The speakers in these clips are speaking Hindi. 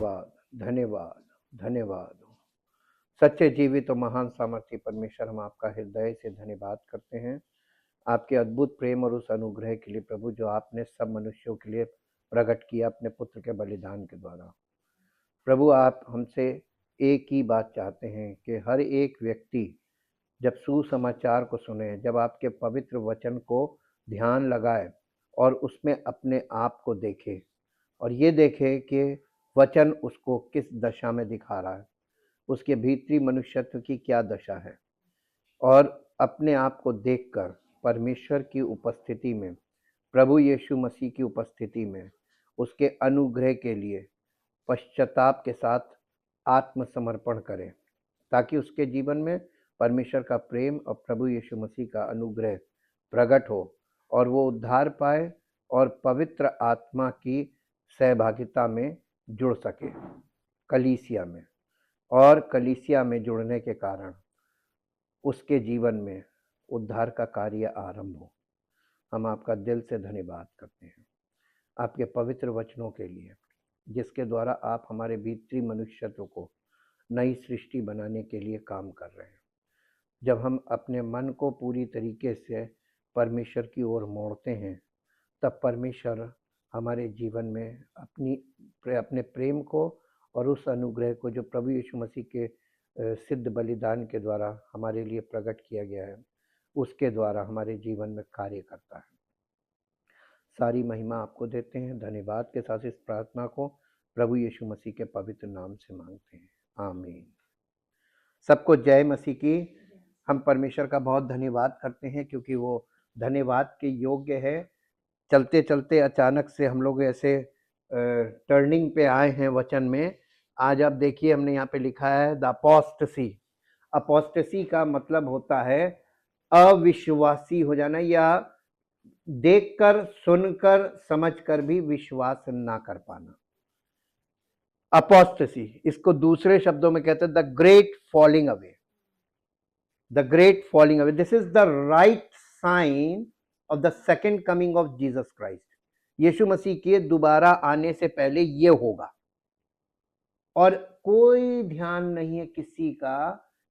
धन्यवाद, धन्यवाद, धन्यवाद। सच्चे जीवित और महान सामर्थी परमेश्वर, हम आपका हृदय से धन्यवाद करते हैं आपके अद्भुत प्रेम और उस अनुग्रह के लिए प्रभु, जो आपने सब मनुष्यों के लिए प्रकट किया अपने पुत्र के बलिदान के द्वारा। प्रभु, आप हमसे एक ही बात चाहते हैं कि हर एक व्यक्ति जब सुसमाचार को सुने, जब आपके पवित्र वचन को ध्यान लगाए और उसमें अपने आप को देखे और ये देखे कि वचन उसको किस दशा में दिखा रहा है, उसके भीतरी मनुष्यत्व की क्या दशा है, और अपने आप को देखकर परमेश्वर की उपस्थिति में, प्रभु यीशु मसीह की उपस्थिति में उसके अनुग्रह के लिए पश्चाताप के साथ आत्मसमर्पण करें, ताकि उसके जीवन में परमेश्वर का प्रेम और प्रभु यीशु मसीह का अनुग्रह प्रकट हो और वो उद्धार पाए और पवित्र आत्मा की सहभागिता में जुड़ सके कलीसिया में, और कलीसिया में जुड़ने के कारण उसके जीवन में उद्धार का कार्य आरंभ हो। हम आपका दिल से धन्यवाद करते हैं आपके पवित्र वचनों के लिए, जिसके द्वारा आप हमारे भीतरी मनुष्यत्व को नई सृष्टि बनाने के लिए काम कर रहे हैं। जब हम अपने मन को पूरी तरीके से परमेश्वर की ओर मोड़ते हैं, तब परमेश्वर हमारे जीवन में अपने प्रेम को और उस अनुग्रह को जो प्रभु यीशु मसीह के सिद्ध बलिदान के द्वारा हमारे लिए प्रकट किया गया है, उसके द्वारा हमारे जीवन में कार्य करता है। सारी महिमा आपको देते हैं। धन्यवाद के साथ इस प्रार्थना को प्रभु यीशु मसीह के पवित्र नाम से मांगते हैं, आमीन। सबको जय मसीह की। हम परमेश्वर का बहुत धन्यवाद करते हैं, क्योंकि वो धन्यवाद के योग्य है। चलते चलते अचानक से हम लोग ऐसे टर्निंग पे आए हैं वचन में। आज आप देखिए, हमने यहाँ पे लिखा है द अपोस्टेसी। अपोस्टेसी का मतलब होता है अविश्वासी हो जाना, या देखकर, सुनकर, समझकर भी विश्वास ना कर पाना। अपोस्टेसी, इसको दूसरे शब्दों में कहते हैं the great falling away. The great falling away, this is the right sign of the second coming of Jesus Christ. यीशु मसीह के दोबारा आने से पहले ये होगा, और कोई ध्यान नहीं है किसी का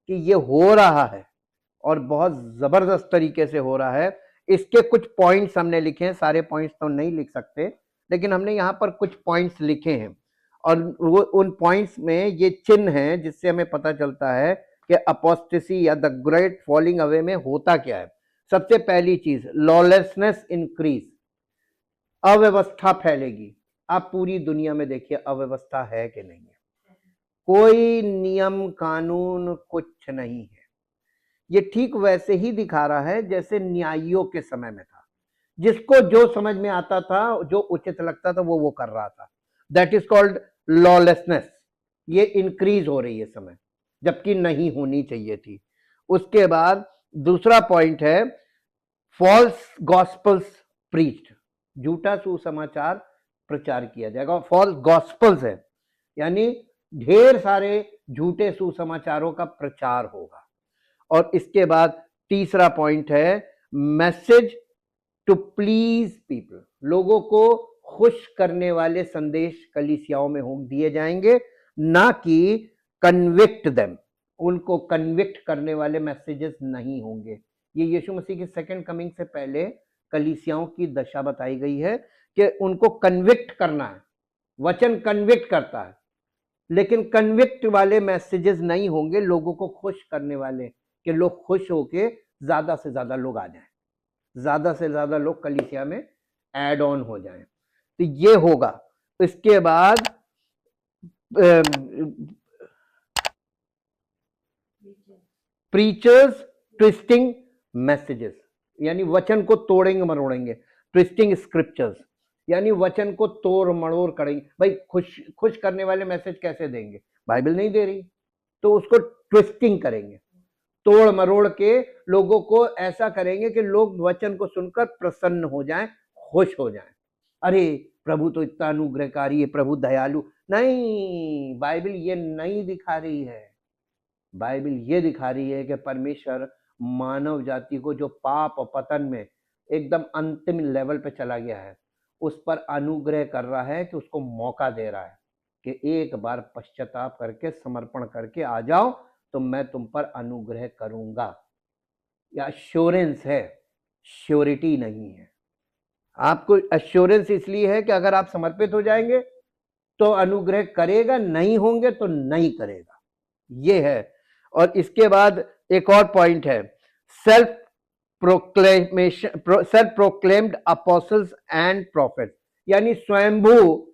कि ये हो रहा है, और बहुत जबरदस्त तरीके से हो रहा है। इसके कुछ पॉइंट्स हमने लिखे हैं, सारे पॉइंट्स तो नहीं लिख सकते, लेकिन हमने यहाँ पर कुछ पॉइंट्स लिखे हैं, और वो उन पॉइंट्स में ये चिन्ह हैं जिससे हमें पता चलता है कि अपोस्टेसी या द ग्रेट फॉलिंग अवे में होता क्या है। सबसे पहली चीज, लॉलेसनेस इंक्रीज, अव्यवस्था फैलेगी। आप पूरी दुनिया में देखिए, अव्यवस्था है कि नहीं है, कोई नियम कानून कुछ नहीं है। ये ठीक वैसे ही दिखा रहा है जैसे न्यायियों के समय में था, जिसको जो समझ में आता था, जो उचित लगता था, वो कर रहा था। That is called lawlessness. ये इंक्रीज हो रही है समय, जबकि नहीं होनी चाहिए थी। उसके बाद दूसरा पॉइंट है फॉल्स गॉस्पल्स प्रीच्ड, झूठा सुसमाचार प्रचार किया जाएगा। फॉल्स गॉस्पल्स है, यानी ढेर सारे झूठे सुसमाचारों का प्रचार होगा। और इसके बाद तीसरा पॉइंट है मैसेज टू प्लीज पीपल, लोगों को खुश करने वाले संदेश कलीसियाओं में होम दिए जाएंगे, ना कि कन्विक्ट देम, उनको कन्विक्ट करने वाले मैसेजेस नहीं होंगे। ये यीशु मसीह की सेकंड कमिंग से पहले कलीसियाओं की दशा बताई गई है कि उनको कन्विक्ट करना है। वचन कन्विक्ट करता है, लेकिन कन्विक्ट वाले मैसेजेस नहीं होंगे, लोगों को खुश करने वाले, कि लोग खुश होके ज्यादा से ज्यादा लोग आ जाएं, ज्यादा से ज्यादा लोग कलीसिया में ऐड ऑन हो जाएं। तो ये होगा। इसके बाद प्रीचर्स ट्विस्टिंग मैसेजेस, यानी वचन को तोड़ेंगे मरोड़ेंगे। ट्विस्टिंग स्क्रिप्चर्स, यानी वचन को तोड़ मड़ोड़ करेंगे। भाई खुश करने वाले मैसेज कैसे देंगे, बाइबल नहीं दे रही, तो उसको ट्विस्टिंग करेंगे, तोड़ मरोड़ के लोगों को ऐसा करेंगे कि लोग वचन को सुनकर प्रसन्न हो जाएं, खुश हो जाएं। अरे प्रभु तो इतना अनुग्रहकारी है, प्रभु दयालु। नहीं, बाइबल ये नहीं दिखा रही है। बाइबल ये दिखा रही है कि परमेश्वर मानव जाति को, जो पाप और पतन में एकदम अंतिम लेवल पे चला गया है, उस पर अनुग्रह कर रहा है, कि उसको मौका दे रहा है। कि एक बार पश्चाताप करके समर्पण करके आ जाओ तो मैं तुम पर अनुग्रह करूंगा। या एश्योरेंस है, श्योरिटी नहीं है। आपको एश्योरेंस इसलिए है कि अगर आप समर्पित हो जाएंगे तो अनुग्रह करेगा, नहीं होंगे तो नहीं करेगा, ये है। और इसके बाद एक और पॉइंट है, self proclamation, self proclaimed apostles and profit, यानी स्वयंभू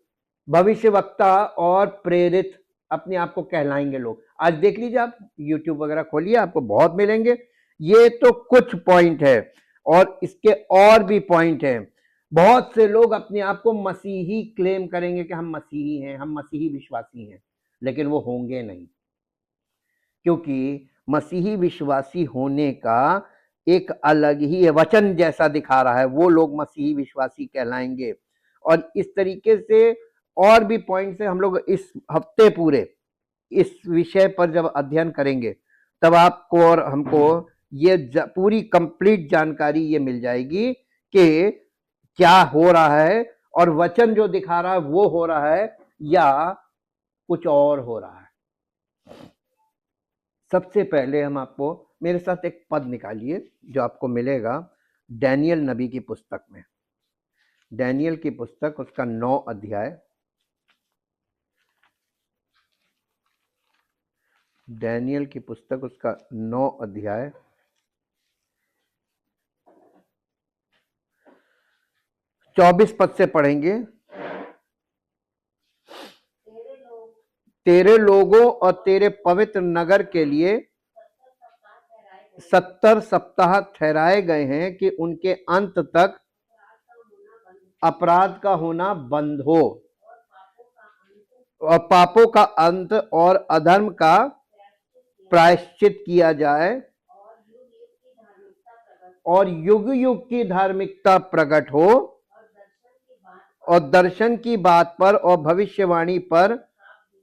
भविष्यवक्ता और प्रेरित अपने आप को कहलाएंगे लोग। आज देख लीजिए, आप यूट्यूब वगैरह खोलिए, आपको बहुत मिलेंगे। ये तो कुछ पॉइंट है, और इसके और भी पॉइंट हैं। बहुत से लोग अपने आप को मसीही क्लेम करेंगे कि हम मसीही हैं, हम मसीही विश्वासी हैं, लेकिन वो होंगे नहीं, क्योंकि मसीही विश्वासी होने का एक अलग ही है, वचन जैसा दिखा रहा है, वो लोग मसीही विश्वासी कहलाएंगे। और इस तरीके से और भी पॉइंट से हम लोग इस हफ्ते पूरे इस विषय पर जब अध्ययन करेंगे तब आपको और हमको ये पूरी कंप्लीट जानकारी ये मिल जाएगी कि क्या हो रहा है, और वचन जो दिखा रहा है वो हो रहा है या कुछ और हो रहा है। सबसे पहले हम आपको, मेरे साथ एक पद निकालिए जो आपको मिलेगा डैनियल नबी की पुस्तक में। डैनियल की पुस्तक, उसका 9 अध्याय, डैनियल की पुस्तक उसका 9 अध्याय 24 पद से पढ़ेंगे। तेरे लोगों और तेरे पवित्र नगर के लिए 70 सप्ताह ठहराए गए हैं कि उनके अंत तक अपराध का होना बंद हो, और पापों का अंत और अधर्म का प्रायश्चित किया जाए, और युग युग की धार्मिकता प्रकट हो, और दर्शन की बात पर और भविष्यवाणी पर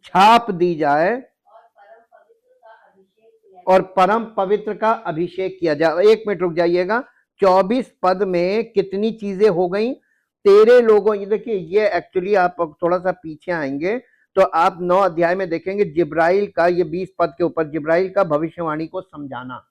छाप दी जाए, और परम पवित्र का अभिषेक किया जाए। 1 मिनट रुक जाइएगा। 24 पद में कितनी चीजें हो गई? तेरे लोगों, ये देखिए, ये एक्चुअली आप थोड़ा सा पीछे आएंगे तो आप 9 अध्याय में देखेंगे जिब्राइल का, ये 20 पद के ऊपर जिब्राइल का भविष्यवाणी को समझाना।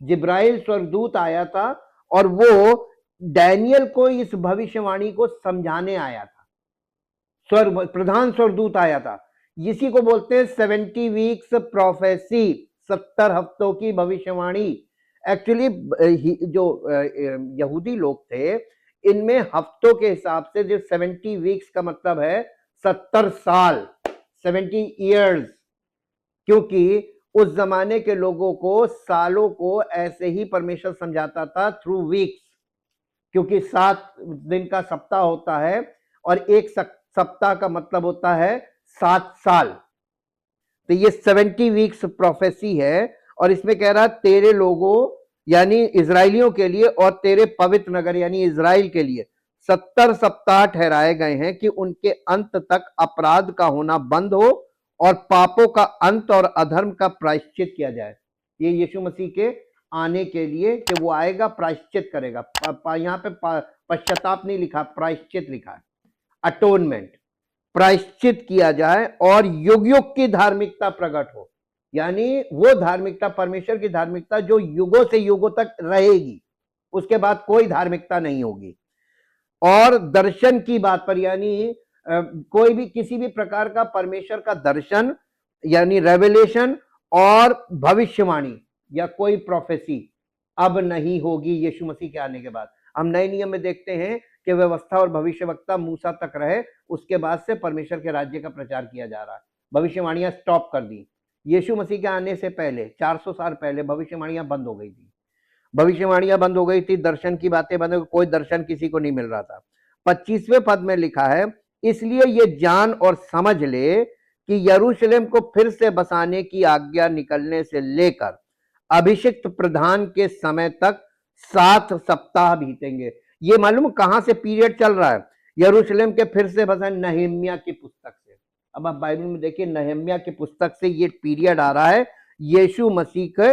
जिब्राइल स्वर्गदूत आया था और वो डैनियल को इस भविष्यवाणी को समझाने आया था। प्रधान स्वर्गदूत आया था। इसी को बोलते हैं 70 वीक्स प्रोफेसी, 70 हफ्तों की भविष्यवाणी। एक्चुअली जो यहूदी लोग थे, इनमें हफ्तों के हिसाब से जो 70 वीक्स का मतलब है 70 साल, 70 इयर्स, क्योंकि उस जमाने के लोगों को सालों को ऐसे ही परमेश्वर समझाता था थ्रू वीक्स, क्योंकि 7 दिन का सप्ताह होता है और एक सप्ताह का मतलब होता है 7 साल। तो ये 70 वीक्स प्रोफेसी है, और इसमें कह रहा तेरे लोगों यानी इजराइलियों के लिए और तेरे पवित्र नगर यानी इजराइल के लिए 70 सप्ताह ठहराए गए हैं कि उनके अंत तक अपराध का होना बंद हो और पापों का अंत और अधर्म का प्रायश्चित किया जाए। ये यीशु मसीह के आने के लिए कि वो आएगा, प्रायश्चित करेगा। यहाँ पे पश्चाताप नहीं लिखा, प्रायश्चित लिखा है, अटोनमेंट, प्रायश्चित किया जाए, और युग युग की धार्मिकता प्रकट हो, यानी वो धार्मिकता, परमेश्वर की धार्मिकता जो युगों से युगों तक रहेगी, उसके बाद कोई धार्मिकता नहीं होगी। और दर्शन की बात पर, यानी कोई भी किसी भी प्रकार का परमेश्वर का दर्शन यानी रेवलेशन और भविष्यवाणी या कोई प्रोफेसी अब नहीं होगी यीशु मसीह के आने के बाद। हम नए नियम में देखते हैं कि व्यवस्था और भविष्यवक्ता मूसा तक रहे, उसके बाद से परमेश्वर के राज्य का प्रचार किया जा रहा है। भविष्यवाणियां स्टॉप कर दी। यीशु मसीह के आने से पहले 400 साल पहले भविष्यवाणियां बंद हो गई थी, भविष्यवाणियां बंद हो गई थी, दर्शन की बातें बंद हो गई, कोई दर्शन किसी को नहीं मिल रहा था। 25वें पद में लिखा है, इसलिए ये जान और समझ ले कि यरूशलेम को फिर से बसाने की आज्ञा निकलने से लेकर अभिषिक्त प्रधान के समय तक 7 सप्ताह बीतेंगे। ये मालूम कहां से पीरियड चल रहा है? यरूशलेम के फिर से बसाने, नहम्याह की पुस्तक से। अब आप बाइबल में देखिए, नहम्याह की पुस्तक से ये पीरियड आ रहा है यीशु मसीह के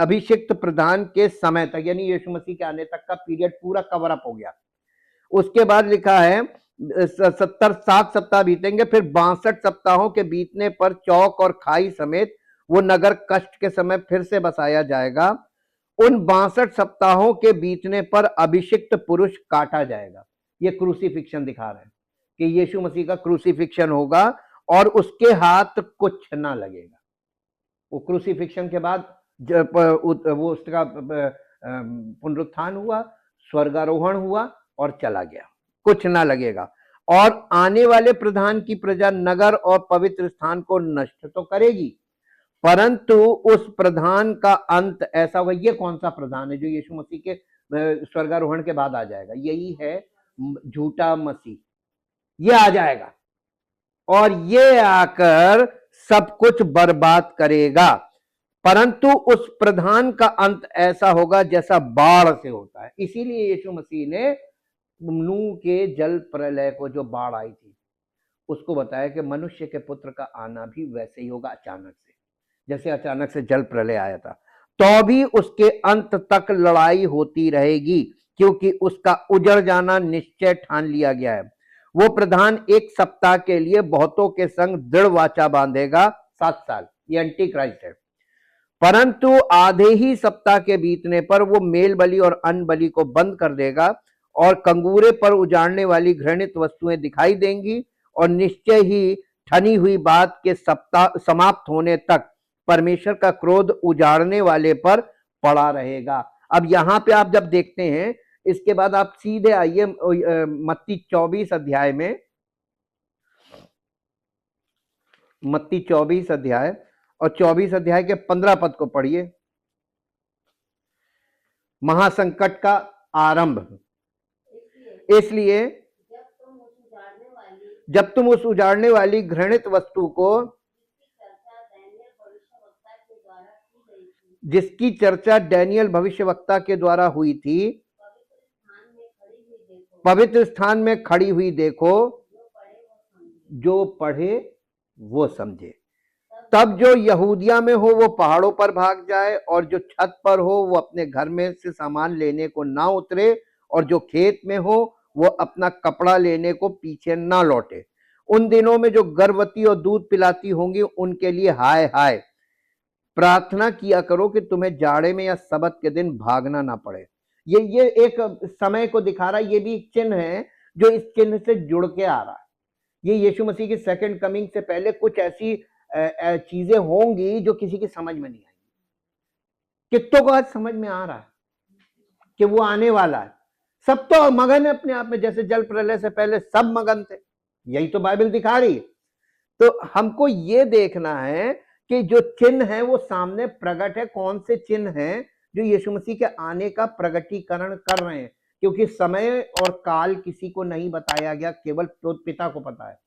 अभिषिक्त प्रधान के समय तक, यानी यीशु मसीह के आने तक का पीरियड पूरा कवर अप हो गया। उसके बाद लिखा है 60 सप्ताह बीतेंगे, फिर 62 सप्ताहों के बीतने पर चौक और खाई समेत वो नगर कष्ट के समय फिर से बसाया जाएगा। उन 62 सप्ताहों के बीतने पर अभिषिक्त पुरुष काटा जाएगा। ये क्रूसीफिक्शन दिखा रहे हैं कि यीशु मसीह का क्रूसीफिक्शन होगा और उसके हाथ कुछ ना लगेगा। वो क्रूसीफिक्शन के बाद वो उसका पुनरुत्थान हुआ, स्वर्गारोहण हुआ और चला गया, कुछ ना लगेगा। और आने वाले प्रधान की प्रजा नगर और पवित्र स्थान को नष्ट तो करेगी, परंतु उस प्रधान का अंत ऐसा हुआ। ये कौन सा प्रधान है जो यीशु मसीह के स्वर्गारोहण के बाद आ जाएगा? यही है झूठा मसीह। ये आ जाएगा और ये आकर सब कुछ बर्बाद करेगा, परंतु उस प्रधान का अंत ऐसा होगा जैसा बाढ़ से होता है। इसीलिए यीशु मसीह ने नूह के जल प्रलय को, जो बाढ़ आई थी, उसको बताया कि मनुष्य के पुत्र का आना भी वैसे ही होगा, अचानक से, जैसे अचानक से जल प्रलय आया था। तो भी उसके अंत तक लड़ाई होती रहेगी, क्योंकि उसका उजड़ जाना निश्चय ठान लिया गया है। वो प्रधान 1 सप्ताह के लिए बहुतों के संग दृढ़ वाचा बांधेगा, 7 साल। ये एंटी क्राइस्ट है। परंतु आधे ही सप्ताह के बीतने पर वो मेल बलि और अन्न बलि को बंद कर देगा और कंगूरे पर उजाड़ने वाली घृणित वस्तुएं दिखाई देंगी, और निश्चय ही ठनी हुई बात के सप्ताह समाप्त होने तक परमेश्वर का क्रोध उजाड़ने वाले पर पड़ा रहेगा। अब यहां पे आप जब देखते हैं, इसके बाद आप सीधे आइए मत्ती 24 अध्याय में। मत्ती 24 अध्याय और 24 अध्याय के 15 पद को पढ़िए। महासंकट का आरंभ। इसलिए जब तुम उस उजाड़ने वाली घृणित वस्तु को, जिसकी चर्चा डैनियल भविष्यवक्ता के द्वारा हुई थी, पवित्र स्थान में खड़ी हुई देखो, जो पढ़े वो समझे। तब जो यहूदिया में हो वो पहाड़ों पर भाग जाए, और जो छत पर हो वो अपने घर में से सामान लेने को ना उतरे, और जो खेत में हो वो अपना कपड़ा लेने को पीछे ना लौटे। उन दिनों में जो गर्भवती और दूध पिलाती होंगी उनके लिए हाय हाय। प्रार्थना किया करो कि तुम्हें जाड़े में या सबत के दिन भागना ना पड़े। ये एक समय को दिखा रहा है। ये भी एक चिन्ह है जो इस चिन्ह से जुड़ के आ रहा है। ये यीशु मसीह की सेकंड कमिंग से पहले कुछ ऐसी चीजें होंगी जो किसी की समझ में नहीं आएगी। कितनों को आज समझ में आ रहा है कि वो आने वाला है? सब तो मगन है अपने आप में, जैसे जल प्रलय से पहले सब मगन थे। यही तो बाइबल दिखा रही है। तो हमको ये देखना है कि जो चिन्ह है वो सामने प्रकट है। कौन से चिन्ह हैं जो यीशु मसीह के आने का प्रगटीकरण कर रहे हैं? क्योंकि समय और काल किसी को नहीं बताया गया, केवल पिता को पता है।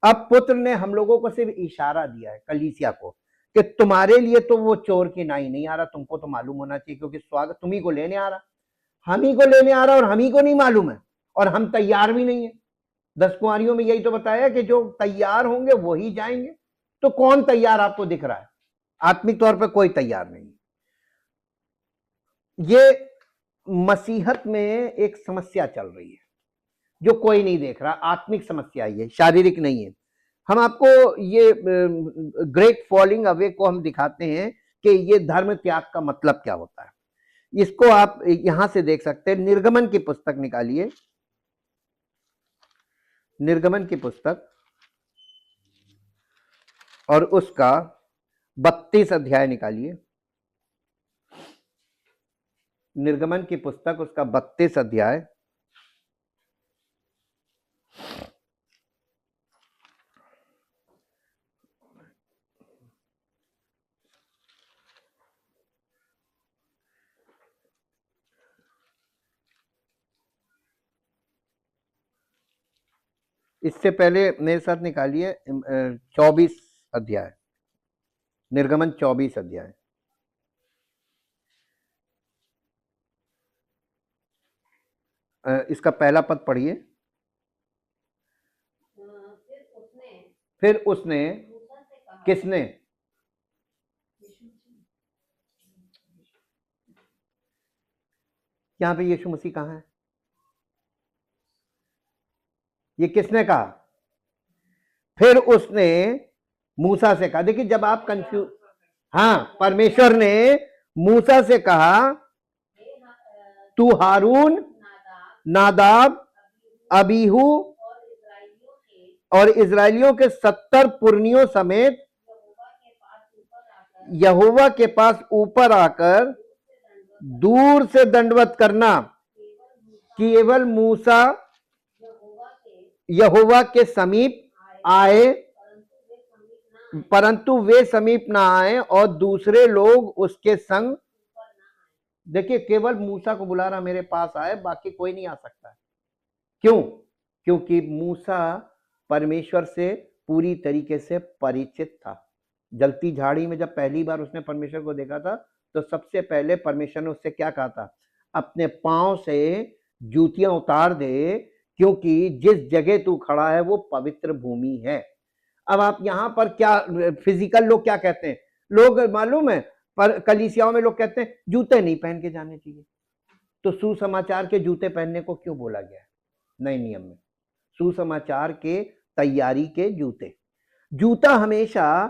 अब पुत्र ने हम लोगों को सिर्फ इशारा दिया है, कलीसिया को, कि तुम्हारे लिए तो वो चोर की नाई नहीं आ रहा, तुमको तो मालूम होना चाहिए, क्योंकि स्वागत तुम्ही को लेने आ रहा, हम ही को लेने आ रहा, और हम ही को नहीं मालूम है, और हम तैयार भी नहीं है। 10 कुंवारियों में यही तो बताया कि जो तैयार होंगे वही जाएंगे। तो कौन तैयार आपको दिख रहा है? आत्मिक तौर पर कोई तैयार नहीं। ये मसीहत में एक समस्या चल रही है जो कोई नहीं देख रहा। आत्मिक समस्या ये, शारीरिक नहीं है। हम आपको ये ग्रेट फॉलिंग अवे को हम दिखाते हैं कि ये धर्म त्याग का मतलब क्या होता है। इसको आप यहां से देख सकते हैं। निर्गमन की पुस्तक निकालिए, निर्गमन की पुस्तक, और उसका 32 अध्याय निकालिए। निर्गमन की पुस्तक, उसका 32 अध्याय। इससे पहले मेरे साथ निकालिए 24 अध्याय, निर्गमन 24 अध्याय। इसका पहला पद पढ़िए। फिर उसने किसने? यहां पे यीशु मसीह कहां है? ये किसने कहा? फिर उसने मूसा से कहा, देखिए जब आप कंफ्यूज, हाँ, परमेश्वर ने मूसा से कहा तू हारून, नादाब, अबीहू और इजराइलियों के 70 पुरनियों समेत यहोवा के पास ऊपर आकर दूर से दंडवत करना। केवल मूसा यहोवा के समीप आए, परंतु वे समीप ना आए और दूसरे लोग उसके संग। देखिए केवल मूसा को बुला रहा, मेरे पास आए, बाकी कोई नहीं आ सकता। क्यों? क्योंकि मूसा परमेश्वर से पूरी तरीके से परिचित था। जलती झाड़ी में जब पहली बार उसने परमेश्वर को देखा था तो सबसे पहले परमेश्वर ने उससे क्या कहा था? अपने पांव से जूतियां उतार दे, क्योंकि जिस जगह तू खड़ा है वो पवित्र भूमि है। अब आप यहां पर क्या फिजिकल लोग क्या कहते हैं? लोग मालूम है, पर कलीसियाओं में लोग कहते हैं जूते नहीं पहन के जाने चाहिए। तो सुसमाचार के जूते पहनने को क्यों बोला गया है नए नियम में? सुसमाचार के तैयारी के जूते। जूता हमेशा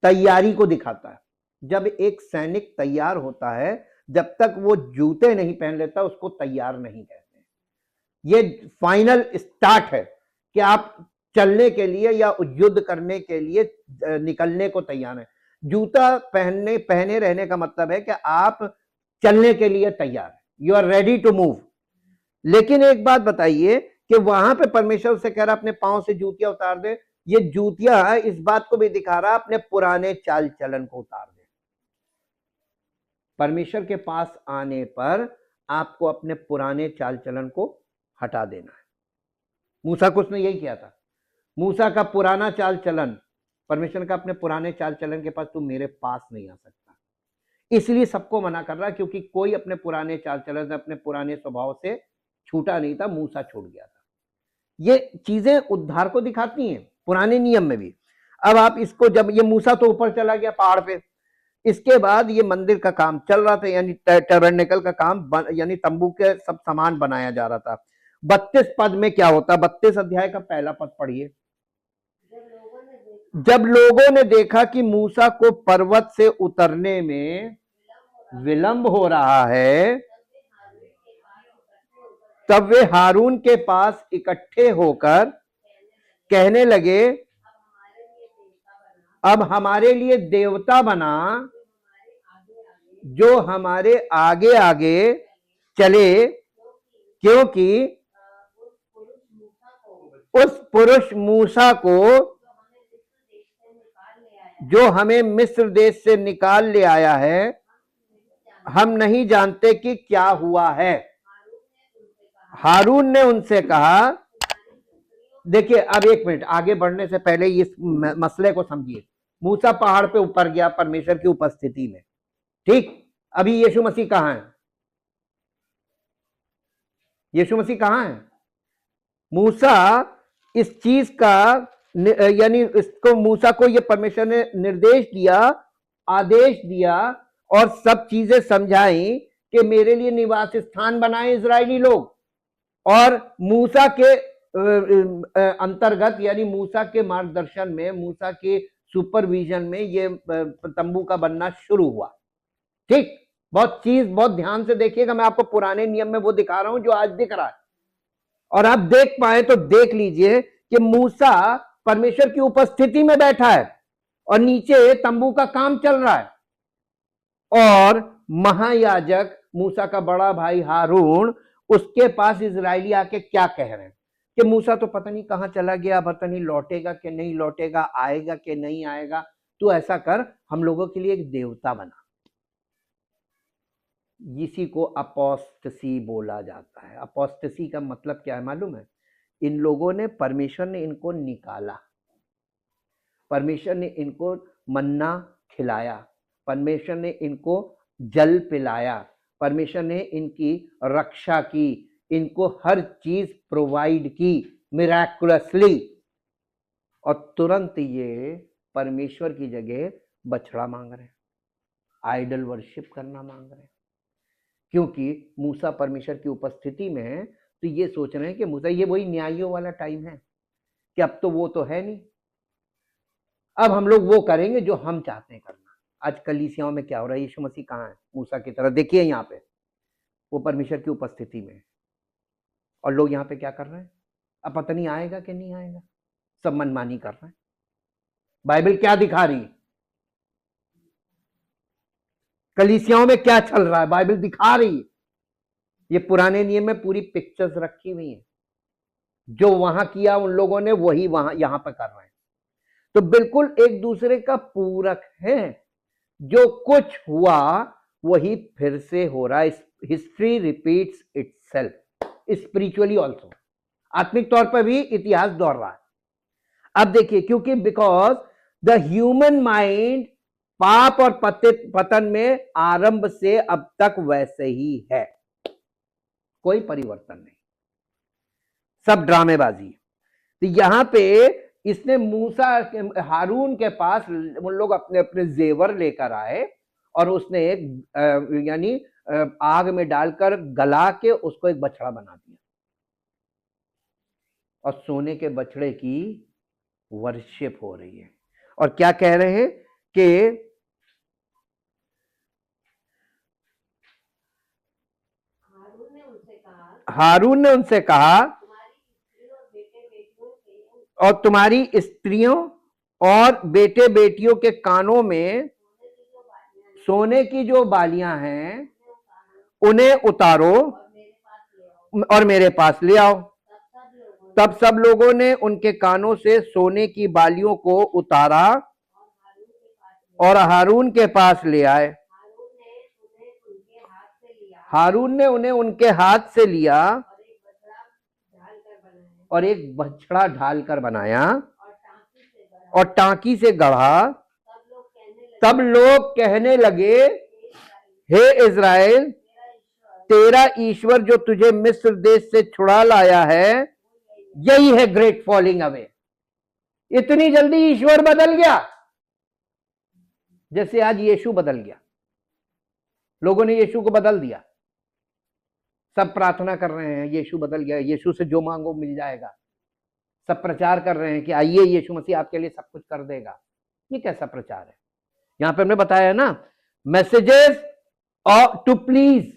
तैयारी को दिखाता है। जब एक सैनिक तैयार होता है, जब तक वो जूते नहीं पहन लेता उसको तैयार नहीं कहते। ये फाइनल स्टार्ट है कि आप चलने के लिए या युद्ध करने के लिए निकलने को तैयार है। जूता पहने रहने का मतलब है कि आप चलने के लिए तैयार है, you are ready to move. लेकिन एक बात बताइए कि वहां पे परमेश्वर से कह रहा अपने पांव से जूतियां उतार दे, ये जूतियां इस बात को भी दिखा रहा अपने पुराने चाल चलन को उतार दे। परमेश्वर के पास आने पर आपको अपने पुराने चाल चलन को हटा देना है। मूसा को उसने यही किया था। मूसा का पुराना चाल चलन, परमेश्वर का अपने पुराने चाल चलन के पास तू मेरे पास नहीं आ सकता, इसलिए सबको मना कर रहा, क्योंकि कोई अपने पुराने चाल चलन से, अपने पुराने स्वभाव से छूटा नहीं था। मूसा छूट गया था। ये चीजें उद्धार को दिखाती हैं पुराने नियम में भी। अब आप इसको, जब ये मूसा तो ऊपर चला गया पहाड़ पे, इसके बाद ये मंदिर का काम चल रहा था, यानी टैबरनेकल का काम, यानी तंबू के सब सामान बनाया जा रहा था। 32 पद में क्या होता? 32 अध्याय का पहला पद पढ़िए। जब लोगों ने देखा कि मूसा को पर्वत से उतरने में विलंब हो रहा है, तब वे हारून के पास इकट्ठे होकर कहने लगे, अब हमारे लिए देवता बना जो हमारे आगे आगे चले, क्योंकि उस पुरुष मूसा को जो हमें मिस्र देश से निकाल ले आया है, हम नहीं जानते कि क्या हुआ है। हारून ने उनसे कहा, देखिए अब एक मिनट आगे बढ़ने से पहले इस मसले को समझिए। मूसा पहाड़ पे ऊपर गया परमेश्वर की उपस्थिति में, ठीक। अभी यीशु मसीह कहां है? यीशु मसीह कहां है? मूसा इस चीज का, यानी इसको, मूसा को ये परमेश्वर ने निर्देश दिया, आदेश दिया और सब चीजें समझाई कि मेरे लिए निवास स्थान बनाए इजरायली लोग। और मूसा के अंतर्गत, यानी मूसा के मार्गदर्शन में, मूसा के सुपरविजन में ये तंबू का बनना शुरू हुआ, ठीक। बहुत ध्यान से देखिएगा, मैं आपको पुराने नियम में वो दिखा रहा हूं जो आज दिख रहा है, और आप देख पाए तो देख लीजिए कि मूसा परमेश्वर की उपस्थिति में बैठा है और नीचे तंबू का काम चल रहा है, और महायाजक मूसा का बड़ा भाई हारून, उसके पास इजरायली आके क्या कह रहे हैं कि मूसा तो पता नहीं कहां चला गया, पता नहीं लौटेगा कि नहीं लौटेगा, आएगा कि नहीं आएगा, तू ऐसा कर, हम लोगों के लिए एक देवता बना। इसी को अपोस्टसी बोला जाता है। अपोस्टसी का मतलब क्या है मालूम है? इन लोगों ने, परमेश्वर ने इनको निकाला, परमेश्वर ने इनको मन्ना खिलाया, परमेश्वर ने इनको जल पिलाया, परमेश्वर ने इनकी रक्षा की, इनको हर चीज प्रोवाइड की मिराकुलसली, और तुरंत ये परमेश्वर की जगह बछड़ा मांग रहे हैं, आइडल वर्शिप करना मांग रहे हैं। क्योंकि मूसा परमेश्वर की उपस्थिति में है तो ये सोच रहे हैं कि मूसा, ये वही न्यायियों वाला टाइम है कि अब तो वो तो है नहीं, अब हम लोग वो करेंगे जो हम चाहते हैं करना। आज कलीसियाओं में क्या हो रहा है? यीशु मसीह कहाँ है? मूसा की तरह देखिए यहाँ पे, वो परमेश्वर की उपस्थिति में है, और लोग यहाँ पे क्या कर रहे हैं? अब पता नहीं आएगा कि नहीं आएगा, सब मनमानी कर रहे हैं। बाइबल क्या दिखा रही है? कलीसियाओं में क्या चल रहा है? बाइबल दिखा रही है। ये पुराने नियम में पूरी पिक्चर्स रखी हुई हैं, जो वहां किया उन लोगों ने वही वहां यहां पर कर रहे हैं। तो बिल्कुल एक दूसरे का पूरक है। जो कुछ हुआ वही फिर से हो रहा है। History repeats itself spiritually also. आत्मिक तौर पर भी इतिहास दोहर रहा है। अब देखिए, क्योंकि बिकॉज द ह्यूमन माइंड पाप और पतन में आरंभ से अब तक वैसे ही है, कोई परिवर्तन नहीं, सब ड्रामेबाजी। तो यहां पे इसने मूसा हारून के पास उन लोग अपने अपने जेवर लेकर आए और उसने एक यानी आग में डालकर गला के उसको एक बछड़ा बना दिया, और सोने के बछड़े की वर्शिप हो रही है। और क्या कह रहे हैं कि हारून ने उनसे कहा और तुम्हारी स्त्रियों और बेटे बेटियों के कानों में सोने की जो बालियां हैं उन्हें उतारो और मेरे पास ले आओ। तब सब लोगों ने उनके कानों से सोने की बालियों को उतारा और हारून के पास ले आए। हारून ने उन्हें उनके हाथ से लिया और एक बछड़ा ढालकर बनाया और टांकी से गढ़ा। तब लोग कहने लगे, हे इज़राइल, तेरा ईश्वर जो तुझे मिस्र देश से छुड़ा लाया है, यही है ग्रेट फॉलिंग अवे। इतनी जल्दी ईश्वर बदल गया, जैसे आज यीशु बदल गया। लोगों ने यीशु को बदल दिया, सब प्रार्थना कर रहे हैं यीशु बदल गया, यीशु से जो मांगो मिल जाएगा। सब प्रचार कर रहे हैं कि आइए यीशु मसीह आपके लिए सब कुछ कर देगा। ये कैसा प्रचार है? यहां पे हमने बताया ना, मैसेजेस और टू प्लीज।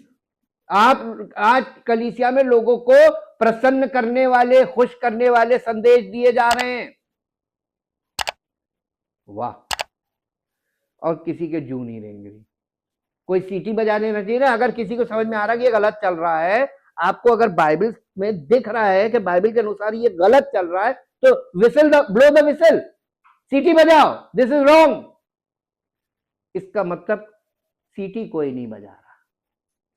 आप आज कलीसिया में लोगों को प्रसन्न करने वाले, खुश करने वाले संदेश दिए जा रहे हैं। वाह! और किसी के जू नहीं रहेंगे। कोई सीटी बजाने नहीं चाहिए ना। अगर किसी को समझ में आ रहा है कि ये गलत चल रहा है, आपको अगर बाइबल में दिख रहा है कि बाइबल के अनुसार ये गलत चल रहा है, तो विसल ब्लो द विसल, सीटी बजाओ, दिस इज रॉन्ग। इसका मतलब सीटी कोई नहीं बजा रहा,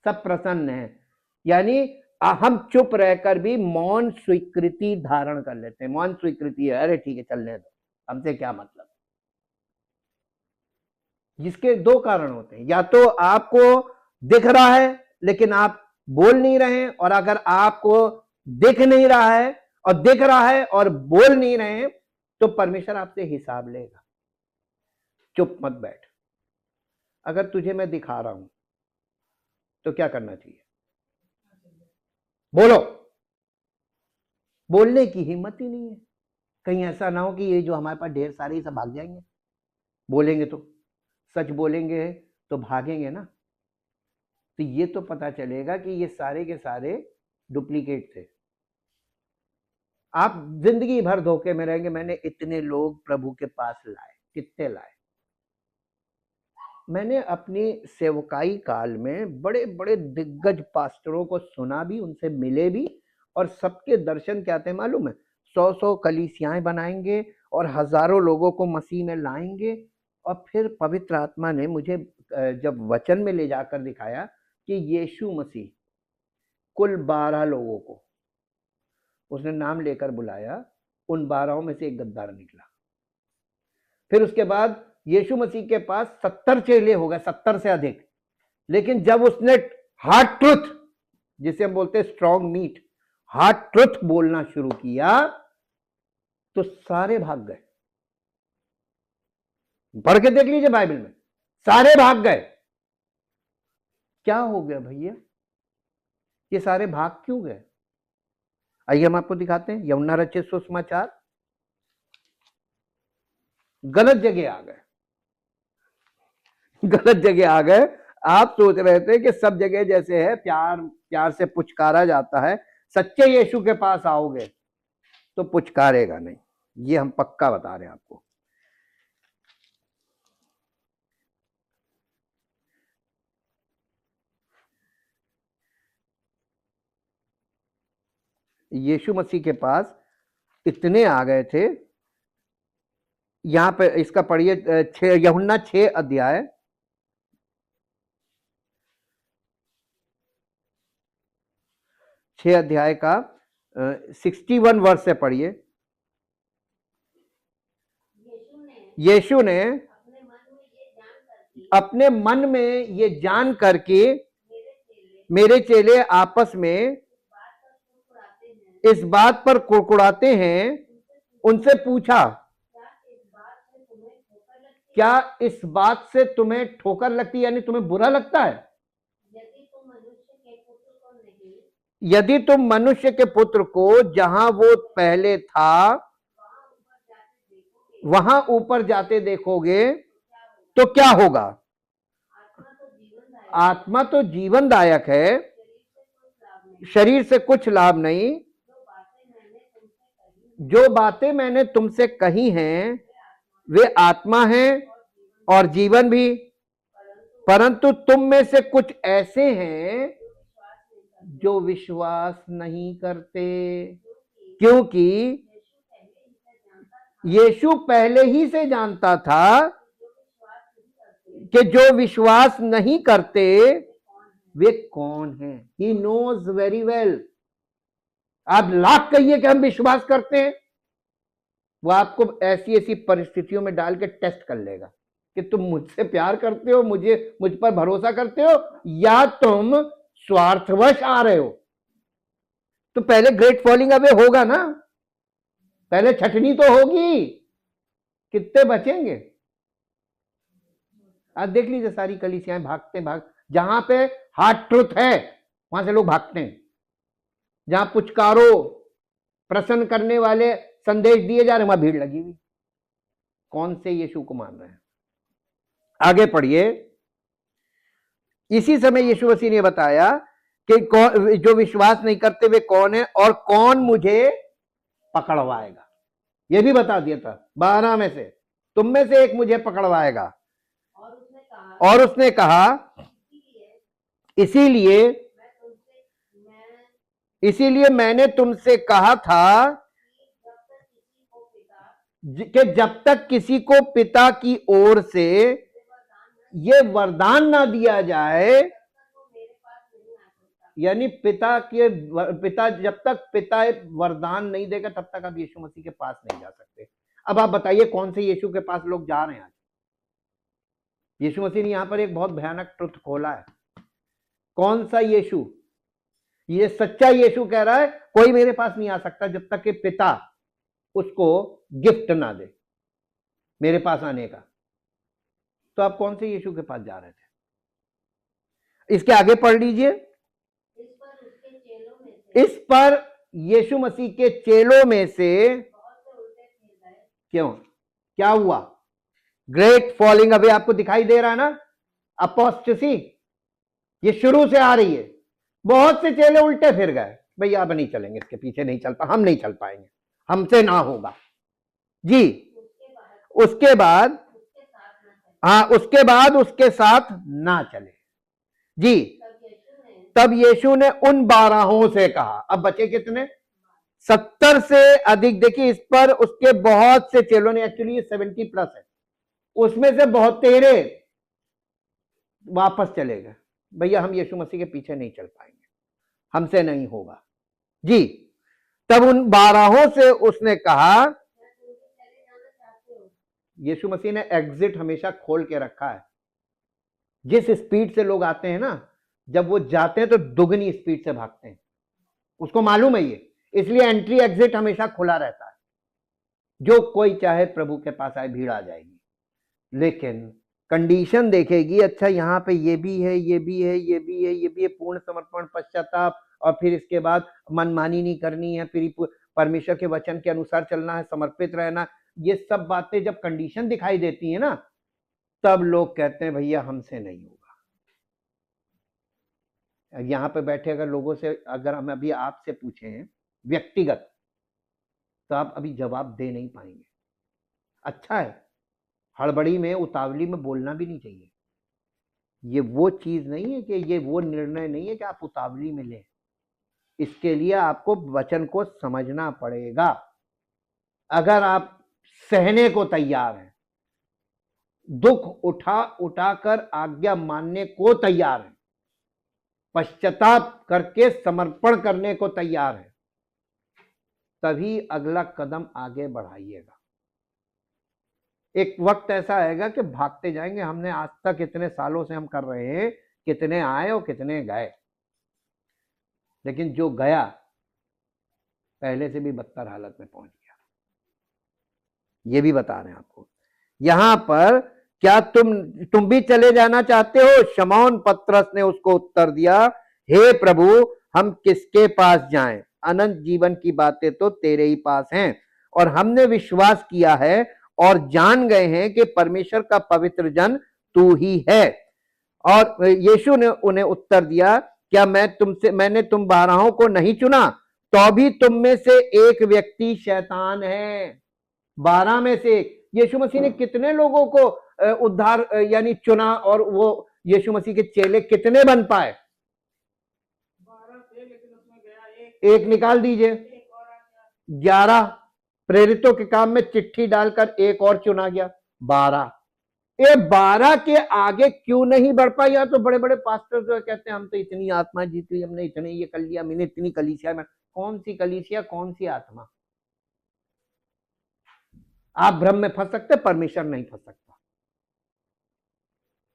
सब प्रसन्न है। यानी हम चुप रहकर भी मौन स्वीकृति धारण कर लेते हैं। मौन स्वीकृति है, अरे ठीक है चलने दो, हमसे क्या मतलब। जिसके दो कारण होते हैं, या तो आपको दिख रहा है लेकिन आप बोल नहीं रहे हैं, और अगर आपको दिख नहीं रहा है और दिख रहा है और बोल नहीं रहे हैं तो परमेश्वर आपसे हिसाब लेगा। चुप मत बैठ। अगर तुझे मैं दिखा रहा हूं तो क्या करना चाहिए? बोलो। बोलने की हिम्मत ही नहीं है। कहीं ऐसा ना हो कि ये जो हमारे पास ढेर सारे सब भाग जाएंगे। बोलेंगे तो, सच बोलेंगे तो भागेंगे ना। तो ये तो पता चलेगा कि ये सारे के सारे डुप्लीकेट थे। आप जिंदगी भर धोखे में रहेंगे। मैंने इतने लोग प्रभु के पास लाए, कितने लाए। मैंने अपनी सेवकाई काल में बड़े बड़े दिग्गज पास्टरों को सुना भी, उनसे मिले भी, और सबके दर्शन क्या थे मालूम है? 100 कलीसियाएं बनाएंगे और हजारों लोगों को मसीह में लाएंगे। और फिर पवित्र आत्मा ने मुझे जब वचन में ले जाकर दिखाया कि यीशु मसीह कुल 12 लोगों को उसने नाम लेकर बुलाया, उन 12 में से एक गद्दार निकला। फिर उसके बाद यीशु मसीह के पास 70 चेले हो गए, 70 से अधिक। लेकिन जब उसने हार्ड ट्रुथ, जिसे हम बोलते हैं स्ट्रॉन्ग मीट, हार्ड ट्रुथ बोलना शुरू किया तो सारे भाग गए। पढ़ के देख लीजिए बाइबल में, सारे भाग गए। क्या हो गया भैया? ये सारे भाग क्यों गए? आइए हम आपको दिखाते हैं। यूहन्ना रचित सुसमाचार, गलत जगह आ गए, गलत जगह आ गए। आप सोच रहे थे कि सब जगह जैसे है प्यार प्यार से पुचकारा जाता है, सच्चे यीशु के पास आओगे तो पुचकारेगा नहीं, ये हम पक्का बता रहे हैं आपको। यीशु मसीह के पास इतने आ गए थे। यहां पे इसका पढ़िए, यूहन्ना 6 अध्याय, 6 अध्याय का 61 वर्ष से पढ़िए। यीशु ने अपने मन में ये जान करके मेरे चेले आपस में इस बात पर कुड़कुड़ाते हैं, उनसे पूछा, क्या इस बात से तुम्हें ठोकर लगती है, यानी तुम्हें बुरा लगता है? यदि तुम मनुष्य के पुत्र को जहां वो पहले था वहां ऊपर जाते देखोगे तो क्या होगा? आत्मा तो जीवनदायक है, शरीर से कुछ लाभ नहीं। जो बातें मैंने तुमसे कही हैं वे आत्मा हैं और जीवन भी, परंतु तुम में से कुछ ऐसे हैं जो विश्वास नहीं करते। क्योंकि यीशु पहले ही से जानता था कि जो विश्वास नहीं करते वे कौन हैं। He knows very well. आप लाख कहिए कि हम विश्वास करते हैं, वो आपको ऐसी ऐसी परिस्थितियों में डाल के टेस्ट कर लेगा कि तुम मुझसे प्यार करते हो, मुझ पर भरोसा करते हो, या तुम स्वार्थवश आ रहे हो। तो पहले ग्रेट फॉलिंग अवे होगा ना, पहले छटनी तो होगी। कितने बचेंगे? आज देख लीजिए, सारी कलीसियाएं भाग जहां पे हार्ड ट्रुथ है वहां से लोग भागते हैं। जहां पुचकारो प्रसन्न करने वाले संदेश दिए जा रहे वहां भीड़ लगी हुई। कौन से यीशु को मान रहे हैं? आगे पढ़िए। इसी समय यीशु मसीह ने बताया कि जो विश्वास नहीं करते वे कौन है और कौन मुझे पकड़वाएगा। यह भी बता दिया था 12 में से तुम में से एक मुझे पकड़वाएगा। और उसने कहा इसीलिए मैंने तुमसे कहा था कि जब तक किसी को पिता की ओर से ये वरदान ना दिया जाए, यानी पिता जब तक पिता वरदान नहीं देगा तब तक आप यीशु मसीह के पास नहीं जा सकते। अब आप बताइए कौन से यीशु के पास लोग जा रहे हैं आज? यीशु मसीह ने यहां पर एक बहुत भयानक ट्रुथ खोला है। कौन सा यीशु? ये सच्चा यीशु कह रहा है कोई मेरे पास नहीं आ सकता जब तक कि पिता उसको गिफ्ट ना दे मेरे पास आने का। तो आप कौन से यीशु के पास जा रहे थे? इसके आगे पढ़ लीजिए। इस पर यीशु मसीह के चेलों में से क्यों, क्या हुआ? ग्रेट फॉलिंग अवे आपको दिखाई दे रहा है ना? अपोस्टेसी ये शुरू से आ रही है। बहुत से चेले उल्टे फिर गए, भैया अब नहीं चलेंगे, इसके पीछे नहीं चल हम नहीं चल पाएंगे, हमसे ना होगा जी। उसके बाद उसके साथ ना चले जी। तब यीशु ने उन 12 से कहा, अब बचे कितने? 70 से अधिक। देखिए इस पर उसके बहुत से चेलों ने, एक्चुअली 70 प्लस है, उसमें से बहुत तेरे वापस चले गए। भैया हम यीशु मसीह के पीछे नहीं चल पाएंगे, हमसे नहीं होगा जी। तब उन 12 से उसने कहा, यीशु मसीह ने एग्जिट हमेशा खोल के रखा है। जिस स्पीड से लोग आते हैं ना, जब वो जाते हैं तो दुगनी स्पीड से भागते हैं, उसको मालूम है ये, इसलिए एंट्री एग्जिट हमेशा खुला रहता है। जो कोई चाहे प्रभु के पास आए, भीड़ आ जाएगी, लेकिन कंडीशन देखेगी, अच्छा यहाँ पे ये भी है, ये भी है, ये भी है, ये भी है, पूर्ण समर्पण, पश्चाताप और फिर इसके बाद मनमानी नहीं करनी है, फिर परमेश्वर के वचन के अनुसार चलना है, समर्पित रहना, ये सब बातें जब कंडीशन दिखाई देती है ना, तब लोग कहते हैं भैया हमसे नहीं होगा। यहाँ पे बैठे अगर लोगों से अगर हम अभी आपसे पूछें व्यक्तिगत, तो आप अभी जवाब दे नहीं पाएंगे। अच्छा है, हड़बड़ी में उतावली में बोलना भी नहीं चाहिए। ये वो चीज नहीं है कि ये वो निर्णय नहीं है कि आप उतावली में लें। इसके लिए आपको वचन को समझना पड़ेगा। अगर आप सहने को तैयार हैं, दुख उठाकर आज्ञा मानने को तैयार हैं, पश्चाताप करके समर्पण करने को तैयार है, तभी अगला कदम आगे बढ़ाइएगा। एक वक्त ऐसा आएगा कि भागते जाएंगे, हमने आज तक इतने सालों से हम कर रहे हैं, कितने आए और कितने गए, लेकिन जो गया पहले से भी बदतर हालत में पहुंच गया। ये भी बता रहे हैं आपको। यहां पर क्या तुम भी चले जाना चाहते हो? शमौन पतरस ने उसको उत्तर दिया, हे प्रभु, हम किसके पास जाएं? अनंत जीवन की बातें तो तेरे ही पास हैं, और हमने विश्वास किया है और जान गए हैं कि परमेश्वर का पवित्र जन तू ही है। और यीशु ने उन्हें उत्तर दिया, क्या मैंने तुम 12 को नहीं चुना? तो भी तुम में से एक व्यक्ति शैतान है। 12 में से एक। यीशु मसीह ने कितने लोगों को उद्धार यानी चुना, और वो यीशु मसीह के चेले कितने बन पाए? 12 थे, लेकिन उसमें गया एक निकाल दीजिए। 11 प्रेरितों के काम में चिट्ठी डालकर एक और चुना गया, 12। ये 12 के आगे क्यों नहीं बढ़ पाया? तो बड़े बड़े पास्टर जो कहते हैं हम तो इतनी आत्मा जीत ली, हमने इतने ये कर लिया, मैंने इतनी कलीसिया में। कौन सी कलीसिया, कौन सी आत्मा? आप भ्रम में फंस सकते, परमेश्वर नहीं फंस सकता।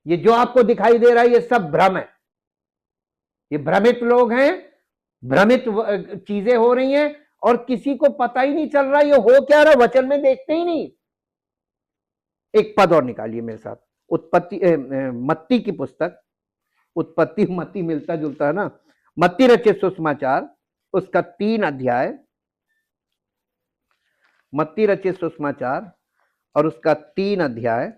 ये जो आपको दिखाई दे रहा है ये सब भ्रम है। ये भ्रमित लोग हैं, भ्रमित चीजें हो रही हैं, और किसी को पता ही नहीं चल रहा ये हो क्या रहा, वचन में देखते ही नहीं। एक पद और निकालिए मेरे साथ, मत्ती की पुस्तक, उत्पत्ति मत्ती मिलता जुलता है ना, मत्ती रचित सुसमाचार उसका 3 अध्याय, मत्ती रचित सुसमाचार और उसका 3 अध्याय,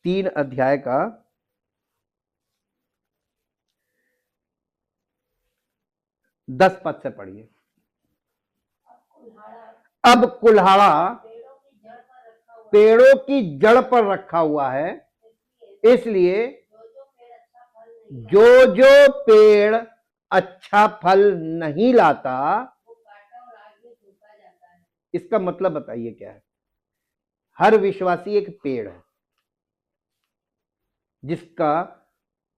तीन अध्याय का 10 पद से पढ़िए। अब कुल्हाड़ा पेड़ों की जड़ पर रखा हुआ है, इसलिए जो जो पेड़ अच्छा फल नहीं लाता, इसका मतलब बताइए क्या है? हर विश्वासी एक पेड़ है जिसका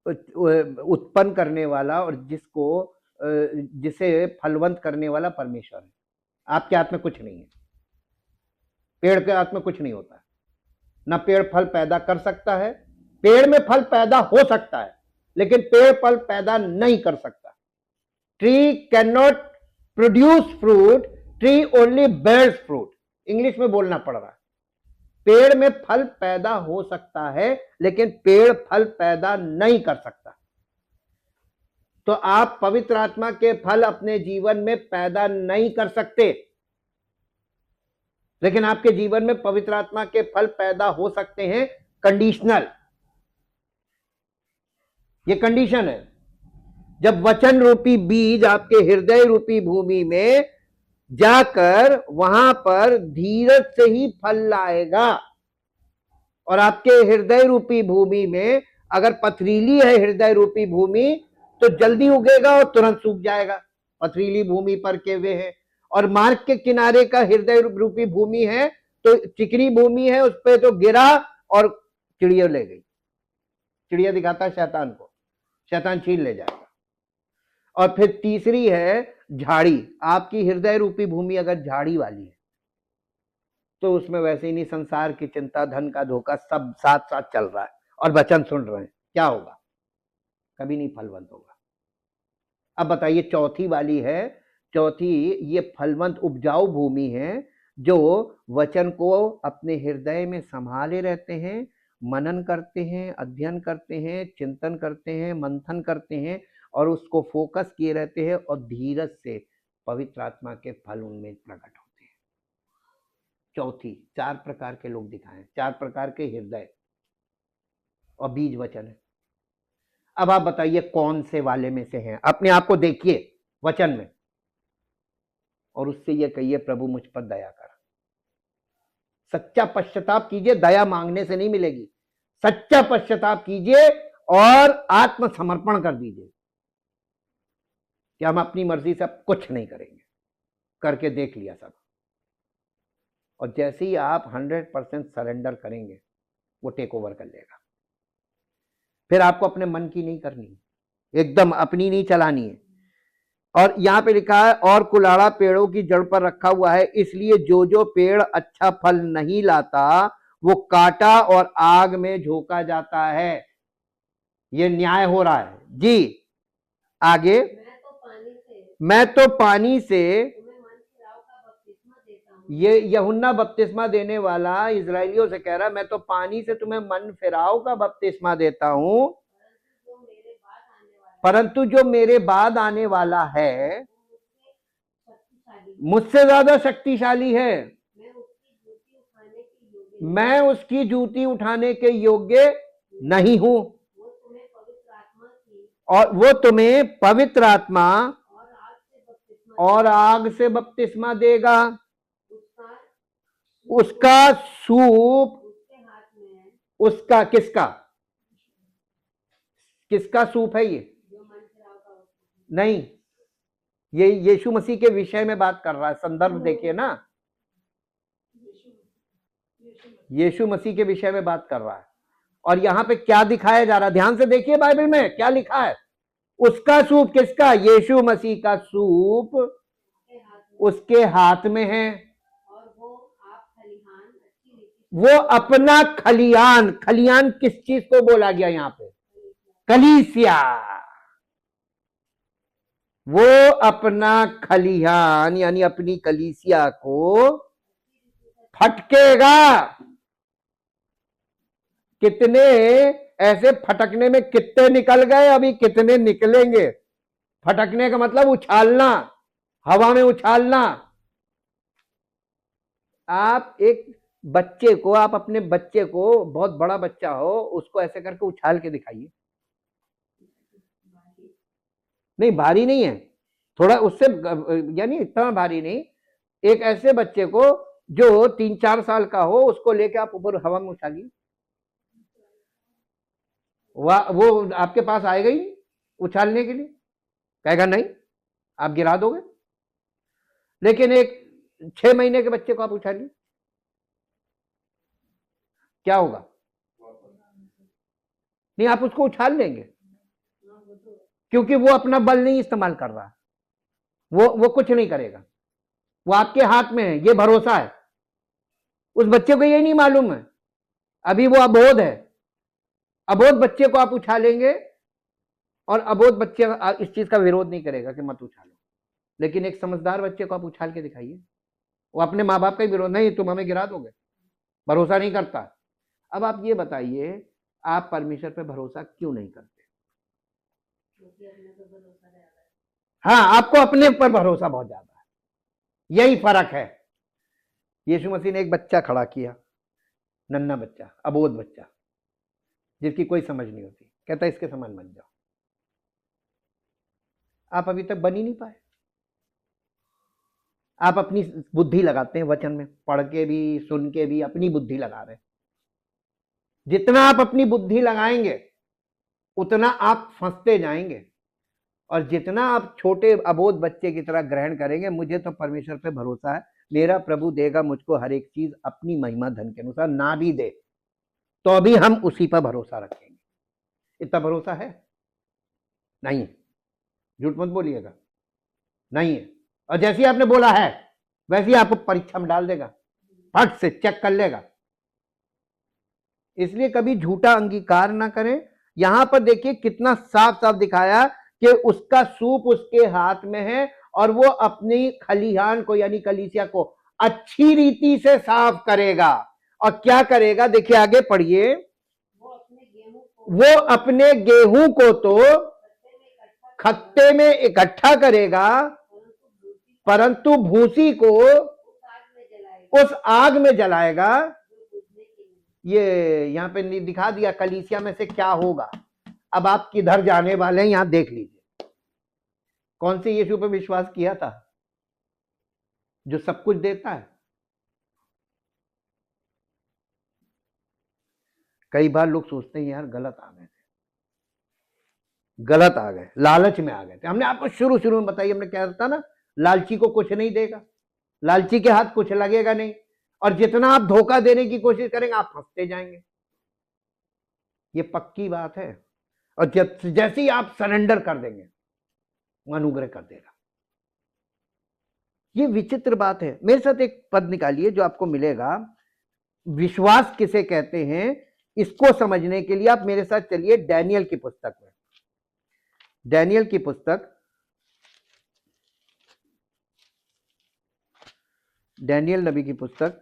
उत्पन्न करने वाला और जिसे फलवंत करने वाला परमेश्वर है। आपके हाथ में कुछ नहीं है, पेड़ के हाथ में कुछ नहीं होता है। ना पेड़ फल पैदा कर सकता है, पेड़ में फल पैदा हो सकता है लेकिन पेड़ फल पैदा नहीं कर सकता। Tree can not produce fruit, tree only bears fruit. English में बोलना पड़ रहा है। पेड़ में फल पैदा हो सकता है लेकिन पेड़ फल पैदा नहीं कर सकता। तो आप पवित्र आत्मा के फल अपने जीवन में पैदा नहीं कर सकते, लेकिन आपके जीवन में पवित्र आत्मा के फल पैदा हो सकते हैं, कंडीशनल। ये कंडीशन है। जब वचन रूपी बीज आपके हृदय रूपी भूमि में जाकर वहां पर धीरज से ही फल लाएगा। और आपके हृदय रूपी भूमि में अगर पथरीली है हृदय रूपी भूमि तो जल्दी उगेगा और तुरंत सूख जाएगा। पथरीली भूमि पर के वे है। और मार्ग के किनारे का हृदय रूपी भूमि है तो चिकनी भूमि है, उस पर तो गिरा और चिड़िया ले गई। चिड़िया दिखाता है शैतान को, शैतान छीन ले जाएगा। और फिर तीसरी है झाड़ी। आपकी हृदय रूपी भूमि अगर झाड़ी वाली है तो उसमें वैसे ही नहीं, संसार की चिंता, धन का धोखा सब साथ साथ चल रहा है और वचन सुन रहे हैं, क्या होगा? कभी नहीं फलवंत होगा। अब बताइए चौथी वाली है, चौथी ये फलवंत उपजाऊ भूमि है जो वचन को अपने हृदय में संभाले रहते हैं, मनन करते हैं, अध्ययन करते हैं, चिंतन करते हैं, मंथन करते हैं और उसको फोकस किए रहते हैं और धीरज से पवित्र आत्मा के फल उनमें प्रकट होते हैं। चौथी, 4 प्रकार के लोग दिखाएं, 4 प्रकार के हृदय और बीज वचन है। अब आप बताइए कौन से वाले में से हैं? अपने आप को देखिए वचन में और उससे ये कहिए प्रभु मुझ पर दया कर। सच्चा पश्चाताप कीजिए, दया मांगने से नहीं मिलेगी। सच्चा पश्चाताप कीजिए और आत्मसमर्पण कर दीजिए कि हम अपनी मर्जी से अब कुछ नहीं करेंगे, करके देख लिया सब। और जैसे ही आप 100% सरेंडर करेंगे वो टेक ओवर कर लेगा। फिर आपको अपने मन की नहीं करनी, एकदम अपनी नहीं चलानी है। और यहां पे लिखा है और कुल्हाड़ा पेड़ों की जड़ पर रखा हुआ है, इसलिए जो जो पेड़ अच्छा फल नहीं लाता वो काटा और आग में झोंका जाता है। ये न्याय हो रहा है जी। आगे, मैं तो पानी से ये यूहन्ना बपतिस्मा देने वाला इजरायलियों से कह रहा है, मैं तो पानी से तुम्हें मन फिराव का बपतिस्मा देता हूं, परंतु जो मेरे बाद आने वाला है मुझसे ज्यादा शक्तिशाली है, मैं उसकी जूती उठाने के योग्य नहीं हूं और वो तुम्हें पवित्र आत्मा और आग से बपतिस्मा देगा। उसका सूप, उसका किसका किसका सूप है? ये नहीं, ये यीशु मसीह के विषय में बात कर रहा है। संदर्भ देखिए ना, यीशु मसीह के विषय में बात कर रहा है। और यहां पे क्या दिखाया जा रहा है? ध्यान से देखिए बाइबल में क्या लिखा है। उसका सूप किसका? यीशु मसीह का सूप उसके हाथ में है। वो अपना खलियान, खलियान किस चीज को बोला गया यहां पे? कलीसिया। वो अपना खलिहान यानी अपनी कलीसिया को फटकेगा। कितने ऐसे फटकने में कितने निकल गए, अभी कितने निकलेंगे। फटकने का मतलब उछालना, हवा में उछालना। आप एक बच्चे को, आप अपने बच्चे को, बहुत बड़ा बच्चा हो, उसको ऐसे करके उछाल के दिखाइए। नहीं, भारी नहीं है, थोड़ा उससे यानी इतना भारी नहीं। एक ऐसे बच्चे को जो 3-4 साल का हो, उसको लेके आप ऊपर हवा में उछालिए, वो आपके पास आएगा ही उछालने के लिए, कहेगा नहीं, आप गिरा दोगे। लेकिन एक 6 महीने के बच्चे को आप उछालिए, क्या होगा? नहीं, आप उसको उछाल लेंगे क्योंकि वो अपना बल नहीं इस्तेमाल कर रहा है। वो कुछ नहीं करेगा, वो आपके हाथ में है, ये भरोसा है। उस बच्चे को ये नहीं मालूम है, अभी वो अबोध है। अबोध बच्चे को आप उछालेंगे और अबोध बच्चे इस चीज का विरोध नहीं करेगा कि मत उछालो। लेकिन एक समझदार बच्चे को आप उछाल के दिखाइए, वो अपने माँ बाप का ही विरोध, नहीं तुम हमें गिरा दोगे, भरोसा नहीं करता। अब आप ये बताइए, आप परमेश्वर पे भरोसा क्यों नहीं करते? हाँ, आपको अपने पर भरोसा बहुत ज्यादा है, यही फर्क है। यीशु मसीह ने एक बच्चा खड़ा किया, नन्हा बच्चा, अबोध बच्चा, जिसकी कोई समझ नहीं होती, कहता इसके समान बन जाओ। आप अभी तक बन ही नहीं पाए। आप अपनी बुद्धि लगाते हैं, वचन में पढ़ के भी, सुन के भी अपनी बुद्धि लगा रहे हैं। जितना आप अपनी बुद्धि लगाएंगे उतना आप फंसते जाएंगे, और जितना आप छोटे अबोध बच्चे की तरह ग्रहण करेंगे, मुझे तो परमेश्वर पे भरोसा है, मेरा प्रभु देगा मुझको हर एक चीज अपनी महिमा धन के अनुसार, ना भी दे तो भी हम उसी पर भरोसा रखेंगे। इतना भरोसा है? नहीं है, झूठ मत बोलिएगा, नहीं है। और जैसे ही आपने बोला है वैसे ही आपको परीक्षा में डाल देगा, फट से चेक कर लेगा। इसलिए कभी झूठा अंगीकार ना करें। यहां पर देखिए कितना साफ साफ दिखाया कि उसका सूप उसके हाथ में है और वो अपनी खलिहान को यानी कलीसिया को अच्छी रीति से साफ करेगा। और क्या करेगा, देखिए आगे पढ़िए। वो अपने गेहूं को तो खत्ते में इकट्ठा करेगा, परंतु भूसी को उस आग में जलाएगा। ये यहां पे दिखा दिया कलीसिया में से क्या होगा। अब आप किधर जाने वाले हैं यहां देख लीजिए। कौन से यीशु पे विश्वास किया था जो सब कुछ देता है? कई बार लोग सोचते हैं यार गलत आ गए, गलत आ गए, लालच में आ गए थे। हमने आपको शुरू में बताइए, हमने क्या था ना, लालची को कुछ नहीं देगा, लालची के हाथ कुछ लगेगा नहीं, और जितना आप धोखा देने की कोशिश करेंगे आप फंसते जाएंगे। ये पक्की बात है। और जैसे ही आप सरेंडर कर देंगे वो अनुग्रह कर देगा। ये विचित्र बात है। मेरे साथ एक पद निकालिए जो आपको मिलेगा, विश्वास किसे कहते हैं। इसको समझने के लिए आप मेरे साथ चलिए डैनियल की पुस्तक में। डैनियल की पुस्तक, डैनियल नबी की पुस्तक,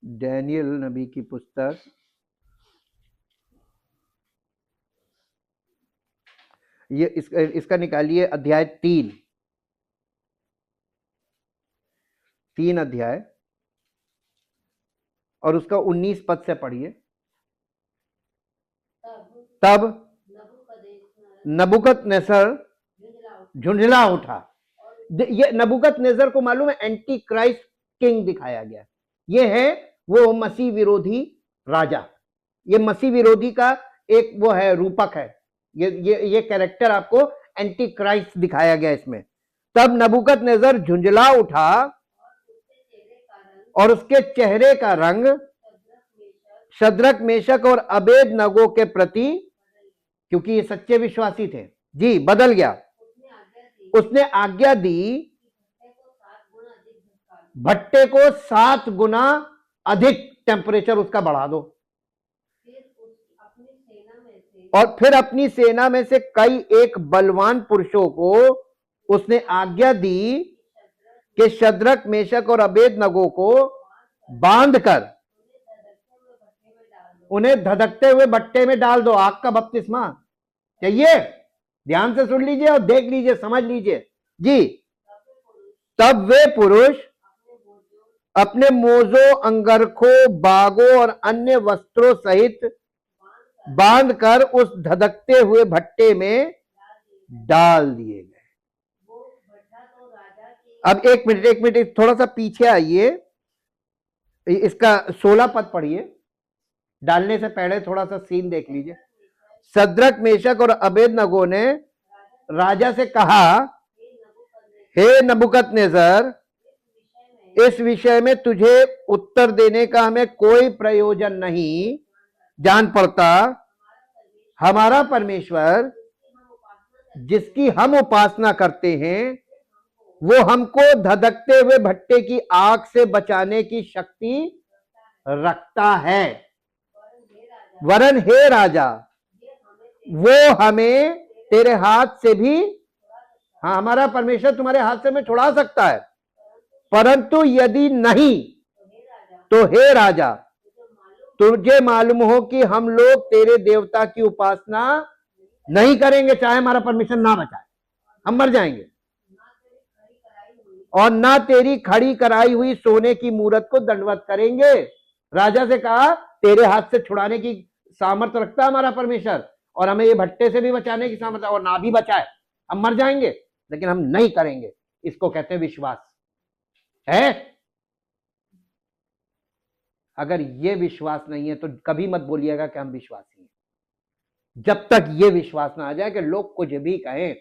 डैनियल नबी की पुस्तक, ये इसका निकालिए अध्याय 3 अध्याय और उसका 19 पद से पढ़िए। तब नबूकदनेस्सर झुंझला उठा। ये नबूकदनेस्सर को मालूम है एंटी क्राइस्ट किंग दिखाया गया। ये है वो मसीह विरोधी राजा। ये मसीह विरोधी का एक वो है, रूपक है। ये कैरेक्टर आपको एंटी क्राइस्ट दिखाया गया इसमें। तब नबूकदनेस्सर झुंझला उठा और उसके चेहरे का रंग शद्रक, मेशक और अबेदनगो के प्रति, क्योंकि ये सच्चे विश्वासी थे जी, बदल गया। उसने आज्ञा दी भट्टे को 7 गुना अधिक टेम्परेचर उसका बढ़ा दो, और फिर अपनी सेना में से कई एक बलवान पुरुषों को उसने आज्ञा दी कि शद्रक, मेशक और अबेदनगो को बांधकर उन्हें धधकते हुए भट्टे में डाल दो। आग का बपतिस्मा चाहिए? ध्यान से सुन लीजिए और देख लीजिए, समझ लीजिए जी। तब वे पुरुष अपने मोजों, अंगरखों, बागों और अन्य वस्त्रों सहित बांधकर उस धधकते हुए भट्टे में डाल दिए गए। अब एक मिनट थोड़ा सा पीछे आइए, इसका 16 पद पढ़िए। डालने से पहले थोड़ा सा सीन देख लीजिए। शद्रक, मेशक और अबेदनगो ने राजा से कहा, हे नबूकदनेस्सर, इस विषय में तुझे उत्तर देने का हमें कोई प्रयोजन नहीं जान पड़ता। हमारा परमेश्वर जिसकी हम उपासना करते हैं वो हमको धधकते हुए भट्टे की आग से बचाने की शक्ति रखता है। वरन हे राजा, वो हमें तेरे हाथ से भी, हाँ, हमारा परमेश्वर तुम्हारे हाथ से हमें छुड़ा सकता है, परंतु यदि नहीं तो हे राजा, तुझे मालूम हो कि हम लोग तेरे देवता की उपासना नहीं करेंगे, चाहे हमारा परमेश्वर ना बचाए, हम मर जाएंगे, और ना तेरी खड़ी कराई हुई सोने की मूरत को दंडवत करेंगे। राजा से कहा, तेरे हाथ से छुड़ाने की सामर्थ्य रखता है हमारा परमेश्वर, और हमें ये भट्टे से भी बचाने की सामर्थ्य, और ना भी बचाए हम मर जाएंगे, लेकिन हम नहीं करेंगे। इसको कहते हैं विश्वास है। अगर ये विश्वास नहीं है तो कभी मत बोलिएगा कि हम विश्वासी हैं। जब तक ये विश्वास ना आ जाए कि लोग कुछ भी कहें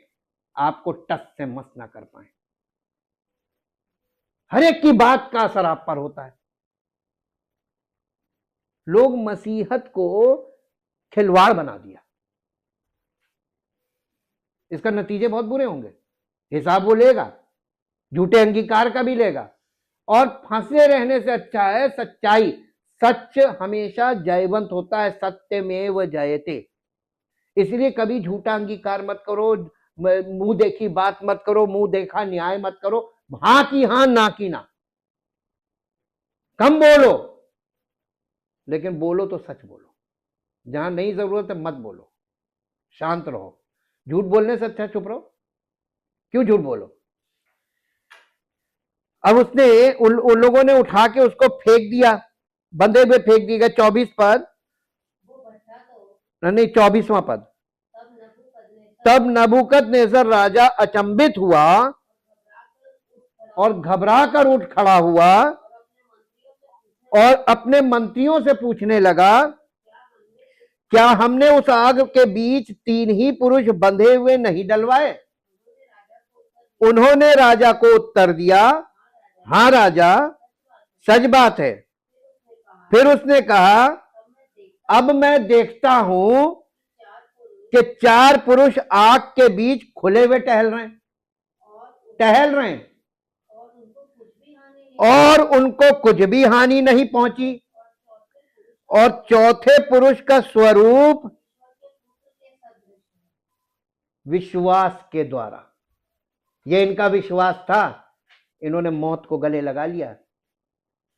आपको टस से मस ना कर पाए। हर एक की बात का असर आप पर होता है। लोग मसीहत को खिलवाड़ बना दिया, इसका नतीजे बहुत बुरे होंगे। हिसाब वो लेगा, झूठे अंगीकार का भी लेगा, और फंसे रहने से अच्छा है सच्चाई, सच हमेशा जयवंत होता है, सत्यमेव जयते। इसलिए कभी झूठा अंगीकार मत करो, मुंह देखी बात मत करो, मुंह देखा न्याय मत करो। हां की हां, ना की ना। कम बोलो, लेकिन बोलो तो सच बोलो। जहां नहीं जरूरत है मत बोलो, शांत रहो। झूठ बोलने से अच्छा चुप रहो। क्यों झूठ बोलो? अब उसने उन लोगों ने उठा के उसको फेंक दिया, बंधे हुए फेंक दिए गए। 24 पद, नहीं 24वां पद। तब नबूकदनेस्सर राजा अचंभित हुआ और घबरा कर उठ खड़ा हुआ और अपने मंत्रियों से पूछने लगा, क्या हमने उस आग के बीच 3 ही पुरुष बंधे हुए नहीं डलवाए? उन्होंने राजा को उत्तर दिया, हां राजा, सच बात है। फिर उसने कहा, अब मैं देखता हूं कि 4 पुरुष आग के बीच खुले हुए टहल रहे हैं और उनको कुछ भी हानि नहीं पहुंची। और चौथे पुरुष का स्वरूप विश्वास के द्वारा, ये इनका विश्वास था, इन्होंने मौत को गले लगा लिया।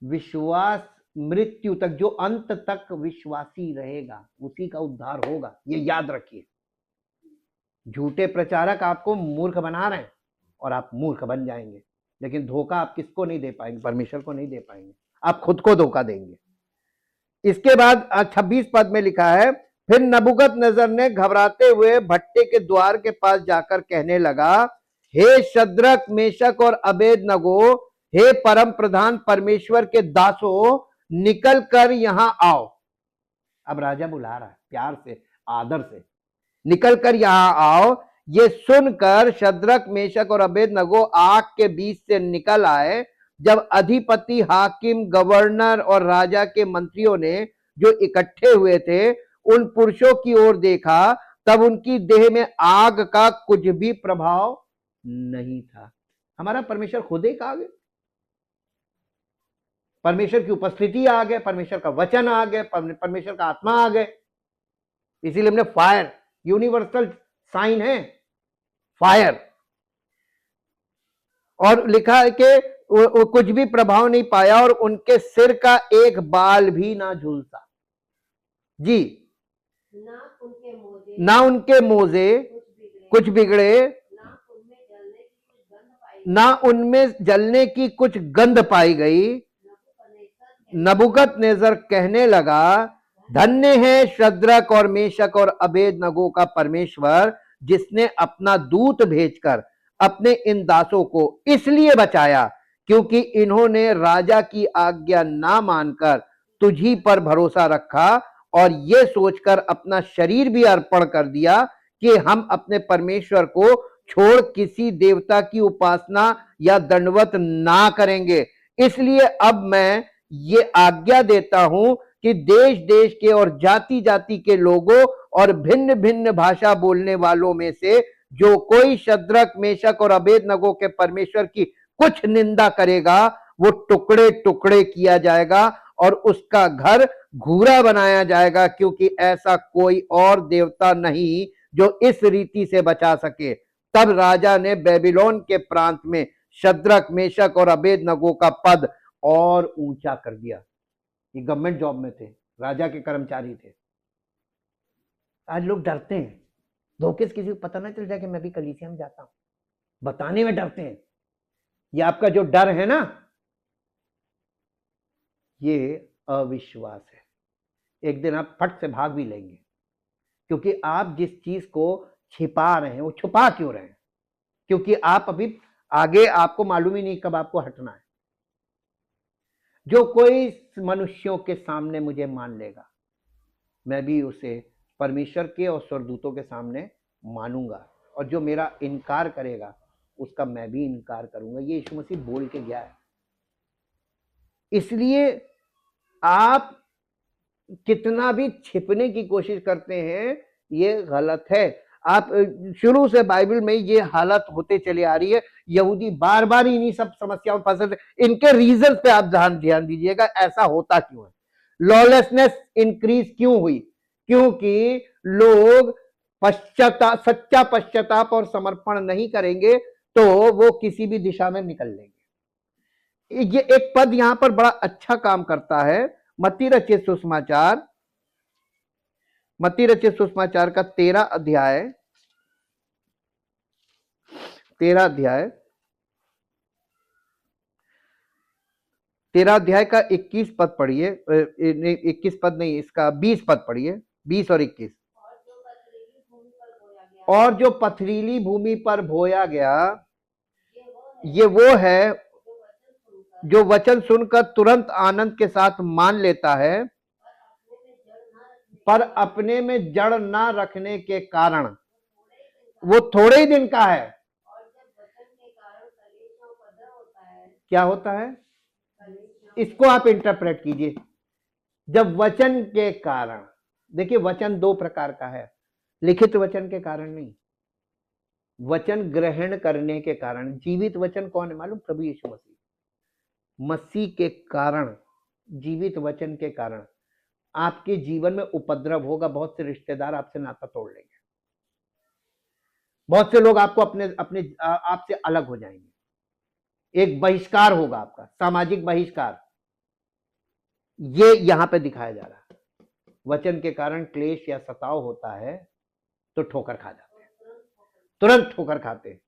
विश्वास मृत्यु तक, जो अंत तक विश्वासी रहेगा उसी का उद्धार होगा, ये याद रखिए। झूठे प्रचारक आपको मूर्ख बना रहे हैं और आप मूर्ख बन जाएंगे, लेकिन धोखा आप किसको नहीं दे पाएंगे? परमेश्वर को नहीं दे पाएंगे, आप खुद को धोखा देंगे। इसके बाद 26 पद में लिखा है, फिर नबूकदनेस्सर ने घबराते हुए भट्टे के द्वार के पास जाकर कहने लगा, हे शद्रक, मेशक और अबेदनगो, हे परम प्रधान परमेश्वर के दासों, निकल कर यहां आओ। अब राजा बुला रहा है प्यार से, आदर से, निकल कर यहां आओ। ये सुनकर शद्रक, मेशक और अबेदनगो आग के बीच से निकल आए। जब अधिपति, हाकिम, गवर्नर और राजा के मंत्रियों ने जो इकट्ठे हुए थे उन पुरुषों की ओर देखा, तब उनकी देह में आग का कुछ भी प्रभाव नहीं था। हमारा परमेश्वर खुद एक आग है, परमेश्वर की उपस्थिति आ गए, परमेश्वर का वचन आ गए, परमेश्वर का आत्मा आ गए। इसीलिए हमने फायर, यूनिवर्सल साइन है फायर। और लिखा है कि वो कुछ भी प्रभाव नहीं पाया और उनके सिर का एक बाल भी ना झूलता। जी, ना उनके मोजे कुछ बिगड़े, ना उनमें जलने की कुछ गंध पाई गई। नबूकदनेस्सर कहने लगा, धन्य है शद्रक और मेशक और अबेदनगो का परमेश्वर, जिसने अपना दूत भेजकर अपने इन दासों को इसलिए बचाया क्योंकि इन्होंने राजा की आज्ञा ना मानकर तुझी पर भरोसा रखा और ये सोचकर अपना शरीर भी अर्पण कर दिया कि हम अपने परमेश्वर को छोड़ किसी देवता की उपासना या दंडवत ना करेंगे। इसलिए अब मैं ये आज्ञा देता हूं कि देश देश के और जाति जाति के लोगों और भिन्न भिन्न भाषा बोलने वालों में से जो कोई शद्रक, मेशक और अबेदनगो के परमेश्वर की कुछ निंदा करेगा, वो टुकड़े टुकड़े किया जाएगा और उसका घर घूरा बनाया जाएगा, क्योंकि ऐसा कोई और देवता नहीं जो इस रीति से बचा सके। तब राजा ने बेबीलोन के प्रांत में शद्रक, मेशक और अबेदनगो का पद और ऊंचा कर दिया। ये गवर्नमेंट जॉब में थे, राजा के कर्मचारी थे। आज लोग डरते हैं, धोखे से किसी को पता ना चल जाए कि मैं भी कलीसिया में जाता हूं, बताने में डरते हैं। ये आपका जो डर है ना, ये अविश्वास है। एक दिन आप फट से भाग भी लेंगे, क्योंकि आप जिस चीज को छिपा रहे हैं वो छुपा क्यों रहे हैं? क्योंकि आप अभी आगे आपको मालूम ही नहीं कब आपको हटना है। जो कोई मनुष्यों के सामने मुझे मान लेगा, मैं भी उसे परमेश्वर के और स्वर्गदूतों के सामने मानूंगा, और जो मेरा इनकार करेगा उसका मैं भी इनकार करूंगा। ये यीशु मसीह बोल के गया है। इसलिए आप कितना भी छिपने की कोशिश करते हैं, ये गलत है। आप शुरू से बाइबल में ये हालत होते चली आ रही है। यहूदी बार बार इन्हीं सब समस्याओं में फंसे थे। इनके रीजन पे आप ध्यान दीजिएगा, ऐसा होता क्यों है। लॉलेसनेस इंक्रीज क्यों हुई? क्योंकि लोग सच्चा पश्चाताप और समर्पण नहीं करेंगे तो वो किसी भी दिशा में निकल लेंगे। ये एक पद यहां पर बड़ा अच्छा काम करता है। मत्ती रचित सुसमाचार का 13 अध्याय 13 अध्याय का 21 पद पढ़िए। 21 पद नहीं, इसका 20 पद पढ़िए, 20 और 21। और जो पथरीली भूमि पर बोया गया, ये वो है जो वचन सुनकर तुरंत आनंद के साथ मान लेता है, पर अपने में जड़ ना रखने के कारण वो थोड़े ही दिन का है। क्या होता है? इसको आप इंटरप्रेट कीजिए। जब वचन के कारण, देखिए वचन दो प्रकार का है, लिखित वचन के कारण नहीं, वचन ग्रहण करने के कारण। जीवित वचन कौन है मालूम? प्रभु यीशु मसीह के कारण, जीवित वचन के कारण आपके जीवन में उपद्रव होगा। बहुत से रिश्तेदार आपसे नाता तोड़ लेंगे, बहुत से लोग आपको अपने आपसे अलग हो जाएंगे, एक बहिष्कार होगा आपका, सामाजिक बहिष्कार। ये यहां पे दिखाया जा रहा है। वचन के कारण क्लेश या सताव होता है तो ठोकर खा जाते हैं, तुरंत ठोकर खाते हैं,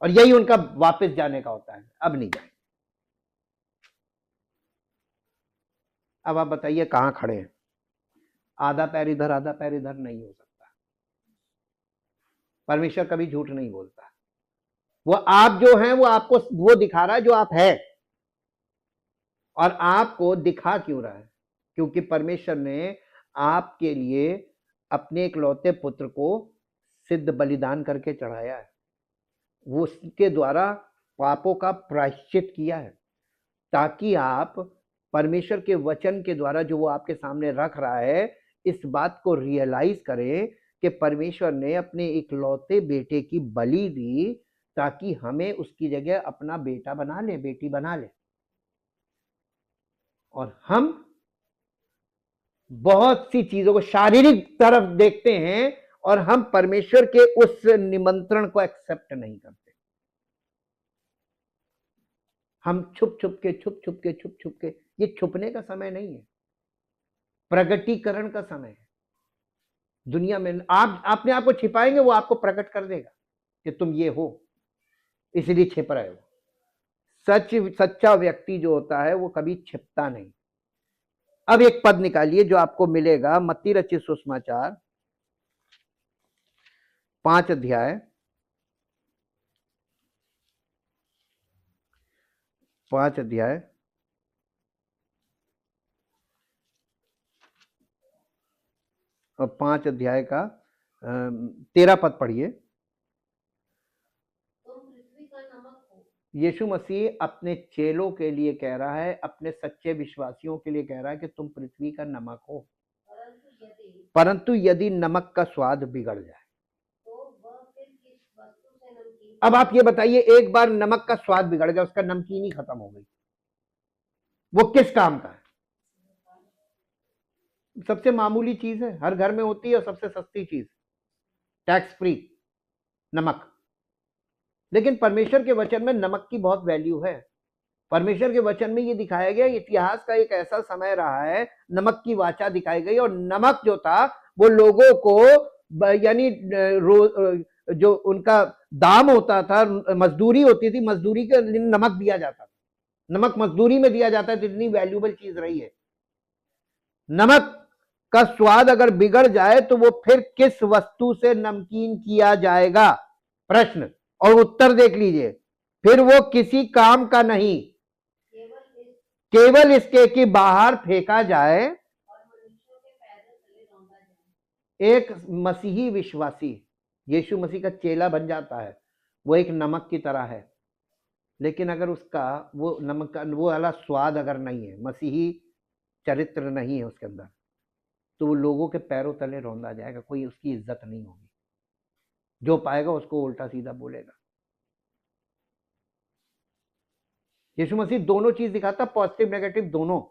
और यही उनका वापस जाने का होता है, अब नहीं जाएंगे। अब आप बताइए कहां खड़े हैं? आधा पैर इधर आधा पैर इधर नहीं हो सकता। परमेश्वर कभी झूठ नहीं बोलता। वो आप जो हैं वो आपको वो दिखा रहा है जो आप है। और आपको दिखा क्यों रहा है? क्योंकि परमेश्वर ने आपके लिए अपने इकलौते पुत्र को सिद्ध बलिदान करके चढ़ाया है। वो उसके द्वारा पापों का प्रायश्चित किया है, ताकि आप परमेश्वर के वचन के द्वारा जो वो आपके सामने रख रहा है, इस बात को रियलाइज करें कि परमेश्वर ने अपने इकलौते बेटे की बलि दी ताकि हमें उसकी जगह अपना बेटा बना ले, बेटी बना ले। और हम बहुत सी चीजों को शारीरिक तरफ देखते हैं और हम परमेश्वर के उस निमंत्रण को एक्सेप्ट नहीं करते। हम छुप छुप के, ये छुपने का समय नहीं है, प्रगटीकरण का समय है। दुनिया में आप अपने आप को छिपाएंगे, वो आपको प्रकट कर देगा कि तुम ये हो, इसलिए छिप रहे हो। सच्चा व्यक्ति जो होता है वो कभी छिपता नहीं। अब एक पद निकालिए जो आपको मिलेगा, मत्ती रचित सुसमाचार 5 अध्याय 5 अध्याय और 5 अध्याय का 13 पद पढ़िए। यीशु मसीह अपने चेलों के लिए कह रहा है, अपने सच्चे विश्वासियों के लिए कह रहा है कि तुम पृथ्वी का नमक हो, परंतु यदि नमक का स्वाद बिगड़ जाए, अब आप ये बताइए, एक बार नमक का स्वाद बिगड़ गया, उसका नमकीन ही खत्म हो गई, वो किस काम का है? सबसे मामूली चीज है, हर घर में होती है, और सबसे सस्ती चीज, टैक्स फ्री नमक। लेकिन परमेश्वर के वचन में नमक की बहुत वैल्यू है। परमेश्वर के वचन में ये दिखाया गया, इतिहास का एक ऐसा समय रहा है, नमक की वाचा दिखाई गई, और नमक जो था वो लोगों को, यानी जो उनका दाम होता था, मजदूरी होती थी, मजदूरी के लिए नमक दिया जाता था। नमक मजदूरी में दिया जाता है, तो इतनी वैल्यूबल चीज रही है। नमक का स्वाद अगर बिगड़ जाए तो वो फिर किस वस्तु से नमकीन किया जाएगा? प्रश्न और उत्तर देख लीजिए। फिर वो किसी काम का नहीं, केवल इसके कि बाहर फेंका जाए। एक मसीही विश्वासी यीशु मसीह का चेला बन जाता है, वो एक नमक की तरह है, लेकिन अगर उसका वो नमक का वो वाला स्वाद अगर नहीं है, मसीही चरित्र नहीं है उसके अंदर, तो वो लोगों के पैरों तले रौंदा जाएगा, कोई उसकी इज्जत नहीं होगी। जो पाएगा उसको उल्टा सीधा बोलेगा। यीशु मसीह दोनों चीज दिखाता, पॉजिटिव नेगेटिव दोनों।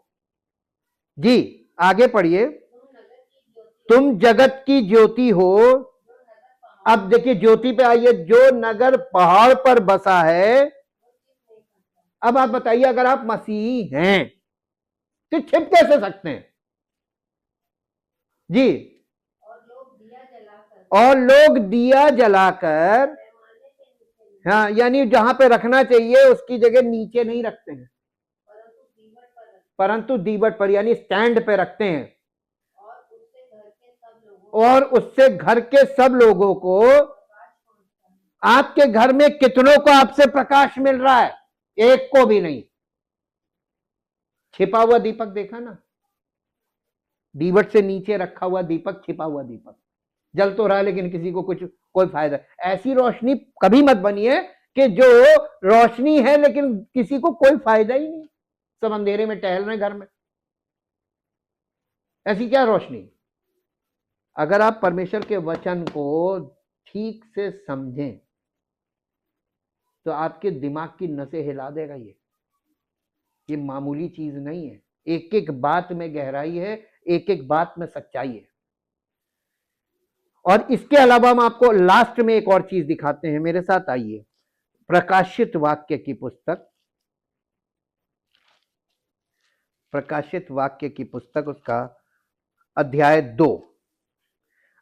जी, आगे पढ़िए। तुम जगत की ज्योति हो। अब देखिए ज्योति पे आइए। जो नगर पहाड़ पर बसा है। अब आप बताइए, अगर आप मसीही हैं तो छिप कैसे सकते हैं जी? और लोग दिया जलाकर, हाँ, यानी जहां पे रखना चाहिए उसकी जगह नीचे नहीं रखते हैं, परंतु दीवट पर यानी स्टैंड पे रखते हैं। और उससे घर के सब लोगों को, आपके घर में कितनों को आपसे प्रकाश मिल रहा है? एक को भी नहीं। छिपा हुआ दीपक देखा ना? दीवट से नीचे रखा हुआ दीपक, छिपा हुआ दीपक जल तो रहा है लेकिन किसी को कुछ कोई फायदा। ऐसी रोशनी कभी मत बनिए कि जो रोशनी है लेकिन किसी को कोई फायदा ही नहीं, सब अंधेरे में टहल रहे घर में। ऐसी क्या रोशनी? अगर आप परमेश्वर के वचन को ठीक से समझें तो आपके दिमाग की नसें हिला देगा। ये मामूली चीज नहीं है। एक एक बात में गहराई है, एक एक बात में सच्चाई है। और इसके अलावा हम आपको लास्ट में एक और चीज दिखाते हैं। मेरे साथ आइए, प्रकाशित वाक्य की पुस्तक, प्रकाशित वाक्य की पुस्तक, उसका अध्याय 2।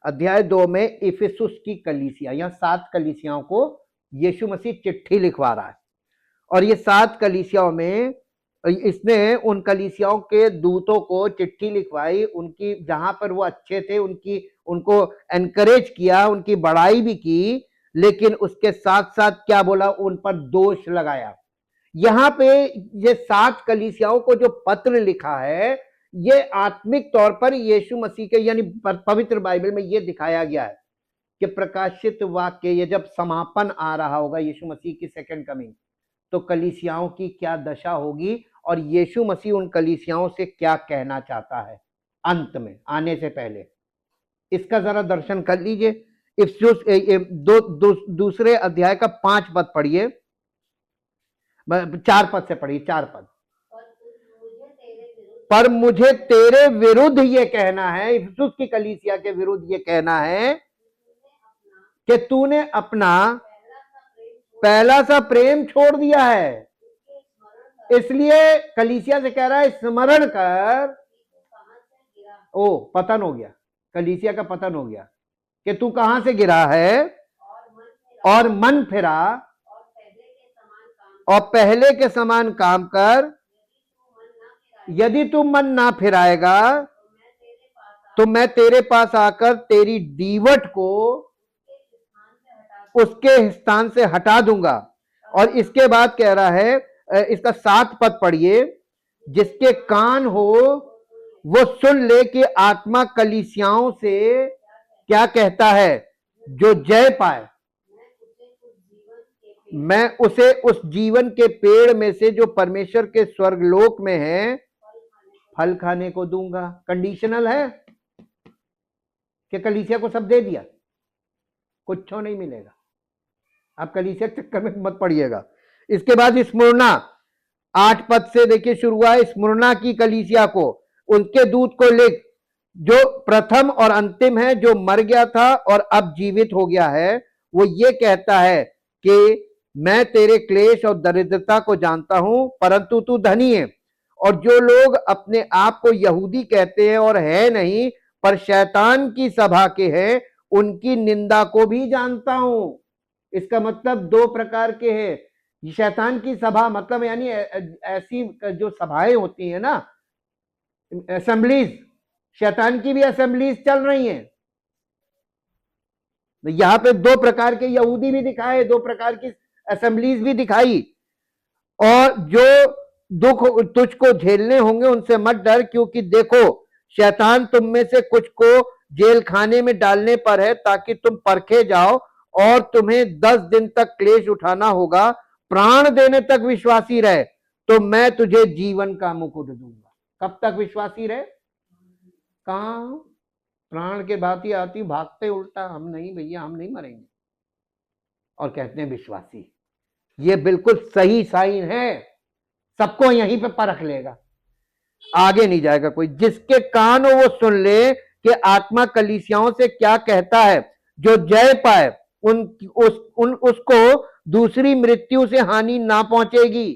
अध्याय 2 में इफिसुस की कलीसिया, या 7 कलीसियाओं को यीशु मसीह चिट्ठी लिखवा रहा है। और ये 7 कलीसियाओं में इसने उन कलीसियाओं के दूतों को चिट्ठी लिखवाई, उनकी जहां पर वो अच्छे थे उनको एनकरेज किया, उनकी बड़ाई भी की, लेकिन उसके साथ साथ क्या बोला? उन पर दोष लगाया। यहां पे ये 7 कलीसियाओं को जो पत्र लिखा है, ये आत्मिक तौर पर यीशु मसीह के, यानी पवित्र बाइबल में ये दिखाया गया है कि प्रकाशित वाक्य, ये जब समापन आ रहा होगा यीशु मसीह की सेकंड कमिंग, तो कलीसियाओं की क्या दशा होगी और यीशु मसीह उन कलीसियाओं से क्या कहना चाहता है अंत में आने से पहले। इसका जरा दर्शन कर लीजिए। इफिसुस दूसरे अध्याय का 5 पद पढ़िए, 4 पद से पढ़िए, 4 पद। पर मुझे तेरे विरुद्ध ये कहना है, इफिसुस की कलीसिया के विरुद्ध ये कहना है कि तूने अपना पहला सा प्रेम छोड़ दिया है। इसलिए कलीसिया से कह रहा है, स्मरण कर। ओ, पतन हो गया, कलीसिया का पतन हो गया कि तू कहां से गिरा है, और मन फिरा और पहले के समान काम कर। यदि तू मन ना फिराएगा तो मैं तेरे पास आकर तेरी दीवट को उसके स्थान से हटा दूंगा। और इसके बाद कह रहा है, इसका 7 पद पढ़िए, जिसके कान हो वो सुन ले कि आत्मा कलीसियाओं से क्या कहता है। जो जय पाए मैं उसे उस जीवन के पेड़ में से जो परमेश्वर के स्वर्गलोक में है फल खाने को दूंगा। कंडीशनल है कि कलीसिया को सब दे दिया, कुछ नहीं मिलेगा। आप कलीसिया के चक्कर में मत पड़िएगा। इसके बाद स्मुरना, 8 पद से देखिए शुरू हुआ है। स्मुरना की कलीसिया को उनके दूत को लिख, जो प्रथम और अंतिम है, जो मर गया था और अब जीवित हो गया है। वो ये कहता है कि मैं तेरे क्लेश और दरिद्रता को जानता हूं, परंतु तू धनी है, और जो लोग अपने आप को यहूदी कहते हैं और है नहीं पर शैतान की सभा के हैं, उनकी निंदा को भी जानता हूं। इसका मतलब 2 प्रकार के हैं। शैतान की सभा मतलब यानी ऐसी जो सभाएं होती है ना, असेंबलीज, शैतान की भी असेंबलीज चल रही हैं। यहां पे 2 प्रकार के यहूदी भी दिखाए, 2 प्रकार की असेंबलीज भी दिखाई। और जो दुख तुझको झेलने होंगे उनसे मत डर, क्योंकि देखो शैतान तुम में से कुछ को जेल खाने में डालने पर है, ताकि तुम परखे जाओ, और तुम्हें 10 दिन तक क्लेश उठाना होगा। प्राण देने तक विश्वासी रहे तो मैं तुझे जीवन का मुकुट दूंगा। कब तक विश्वासी रहे? कहां प्राण के भांति आती भागते उल्टा, हम नहीं भैया, हम नहीं मरेंगे, और कहते हैं विश्वासी। ये बिल्कुल सही साइन है, सबको यहीं पे परख लेगा। आगे नहीं जाएगा कोई। जिसके कान हो वो सुन ले कि आत्मा कलीसियाओं से क्या कहता है। जो जय पाए उसको दूसरी मृत्यु से हानि ना पहुंचेगी।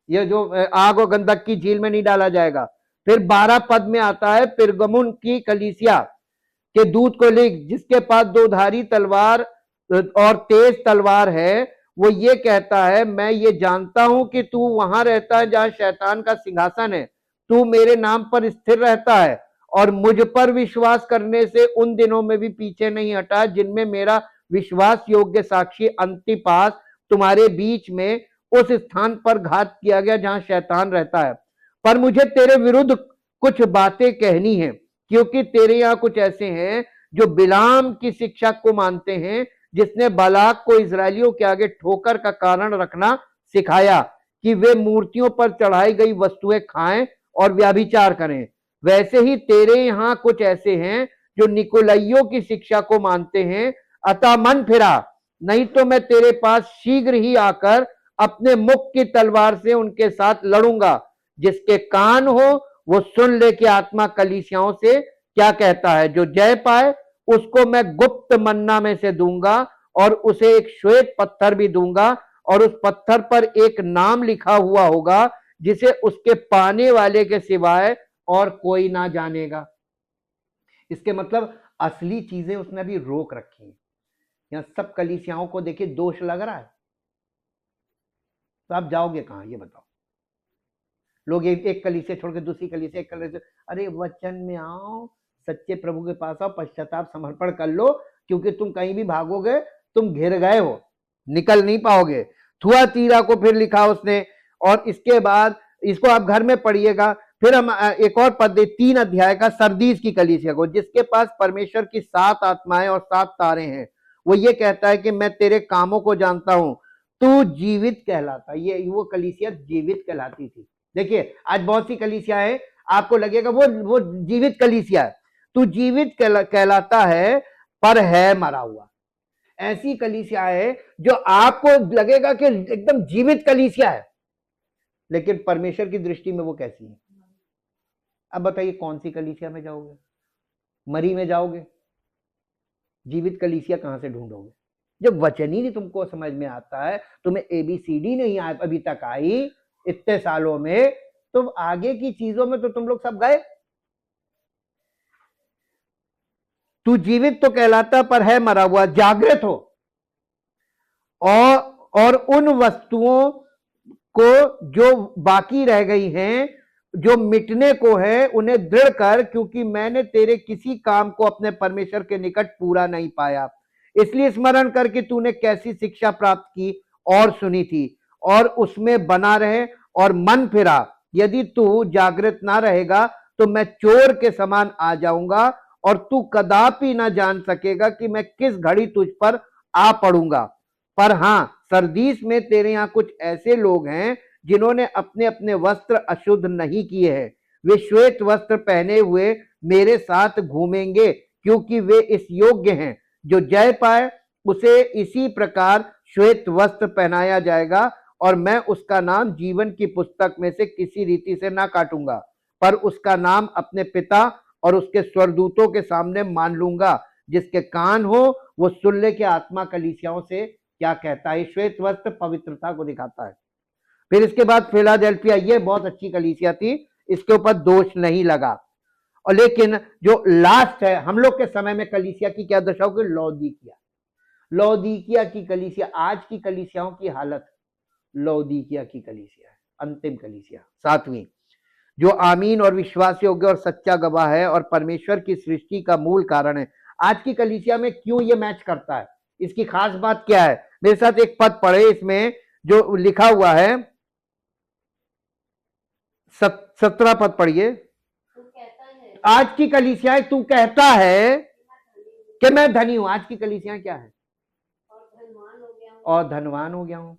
ये जो आग और गंधक की झील में नहीं डाला जाएगा। फिर 12 पद में आता है पिरगमुन की कलीसिया के दूत को लिख, जिसके पास दो धारी तलवार और तेज तलवार है। वो ये कहता है, मैं ये जानता हूं कि तू वहां रहता है जहां शैतान का सिंहासन है। तू मेरे नाम पर स्थिर रहता है और मुझ पर विश्वास करने से उन दिनों में भी पीछे नहीं हटा जिनमें मेरा विश्वास योग्य साक्षी अंतिपास तुम्हारे बीच में उस स्थान पर घात किया गया जहां शैतान रहता है। पर मुझे तेरे विरुद्ध कुछ बातें कहनी है, क्योंकि तेरे यहां कुछ ऐसे हैं जो बिलाम की शिक्षा को मानते हैं, जिसने बालाक को इजरायलियों के आगे ठोकर का कारण रखना सिखाया कि वे मूर्तियों पर चढ़ाई गई वस्तुएं खाएं और व्याभिचार करें। वैसे ही तेरे यहां कुछ ऐसे हैं जो निकोलाइयों की शिक्षा को मानते हैं। अतः मन फिरा, नहीं तो मैं तेरे पास शीघ्र ही आकर अपने मुख की तलवार से उनके साथ लड़ूंगा। जिसके कान हो वो सुन ले कि आत्मा कलीसियाओं से क्या कहता है। जो जय पाए उसको मैं गुप्त मन्ना में से दूंगा और उसे एक श्वेत पत्थर भी दूंगा, और उस पत्थर पर एक नाम लिखा हुआ होगा जिसे उसके पाने वाले के सिवाय और कोई ना जानेगा। इसके मतलब असली चीजें उसने अभी रोक रखी हैं। यहां सब कलीसियाओं को देखिए दोष लग रहा है, तो आप जाओगे कहां ये बताओ। लोग एक कलीसिया छोड़ के दूसरी कलीसिया, एक कलीसिया, अरे वचन में आओ, सच्चे प्रभु के पास आओ, पश्चाताप समर्पण कर लो, क्योंकि तुम कहीं भी भागोगे तुम घिर गए हो, निकल नहीं पाओगे। थुआतीरा को फिर लिखा उसने, और इसके बाद इसको आप घर में पढ़िएगा। फिर हम एक और पद 3 अध्याय का सरदीस की कलीसिया को, जिसके पास परमेश्वर की 7 आत्माएं और 7 तारे हैं। वो ये कहता है कि मैं तेरे कामों को जानता हूं, तू जीवित कहलाता। ये वो कलीसिया जीवित कहलाती थी। देखिए आज बहुत सी कलीसिया है, आपको लगेगा वो जीवित कलीसिया है। तू जीवित कहलाता है पर है मरा हुआ। ऐसी कलीसिया है जो आपको लगेगा कि एकदम जीवित कलीसिया है, लेकिन परमेश्वर की दृष्टि में वो कैसी है। अब बताइए कौन सी कलीसिया में जाओगे? मरी में जाओगे? जीवित कलीसिया कहां से ढूंढोगे? जब वचन ही नहीं तुमको समझ में आता है, तुम्हें ABCD नहीं अभी तक आई इतने सालों में, तो आगे की चीजों में तो तुम लोग सब गए। तू जीवित तो कहलाता पर है मरा हुआ। जागृत हो और उन वस्तुओं को जो बाकी रह गई हैं, जो मिटने को है, उन्हें दृढ़ कर, क्योंकि मैंने तेरे किसी काम को अपने परमेश्वर के निकट पूरा नहीं पाया। इसलिए स्मरण कर कि तूने कैसी शिक्षा प्राप्त की और सुनी थी, और उसमें बना रहे और मन फिरा। यदि तू जागृत ना रहेगा तो मैं चोर के समान आ जाऊंगा और तू कदापि ना जान सकेगा कि मैं किस घड़ी तुझ पर आ पड़ूंगा। पर हां, सरदीस में तेरे यहां कुछ ऐसे लोग हैं जिन्होंने अपने अपने वस्त्र अशुद्ध नहीं किए हैं। वे श्वेत वस्त्र पहने हुए मेरे साथ घूमेंगे, क्योंकि वे इस योग्य हैं। जो जय पाए उसे इसी प्रकार श्वेत वस्त्र पहनाया जाएगा, और मैं उसका नाम जीवन की पुस्तक में से किसी रीति से ना काटूंगा, पर उसका नाम अपने पिता और उसके स्वर्गदूतों के सामने मान लूंगा। जिसके कान हो वो सुन ले कि आत्मा कलीसियाओं से क्या कहता है। श्वेत वस्त्र पवित्रता को दिखाता है। फिर इसके बाद फिलाडेल्फिया, ये बहुत अच्छी कलीसिया थी, इसके ऊपर दोष नहीं लगा। और लेकिन जो लास्ट है हम लोग के समय में कलीसिया की क्या दशा होगी? लौदीकिया। लौदीकिया की कलीसिया, आज की कलीसियाओं की हालत लौदीकिया की कलीसिया है, अंतिम कलीसिया, 7वीं, जो आमीन और विश्वास योग्य और सच्चा गवाह है और परमेश्वर की सृष्टि का मूल कारण है। आज की कलीसिया में क्यों ये मैच करता है? इसकी खास बात क्या है? मेरे साथ एक पद पढ़े, इसमें जो लिखा हुआ है 17 पद पढ़िए। आज की कलीसियाएं तू कहता है कि मैं धनी हूं। आज की कलीसियाएं क्या है? और धनवान हो गया हूं।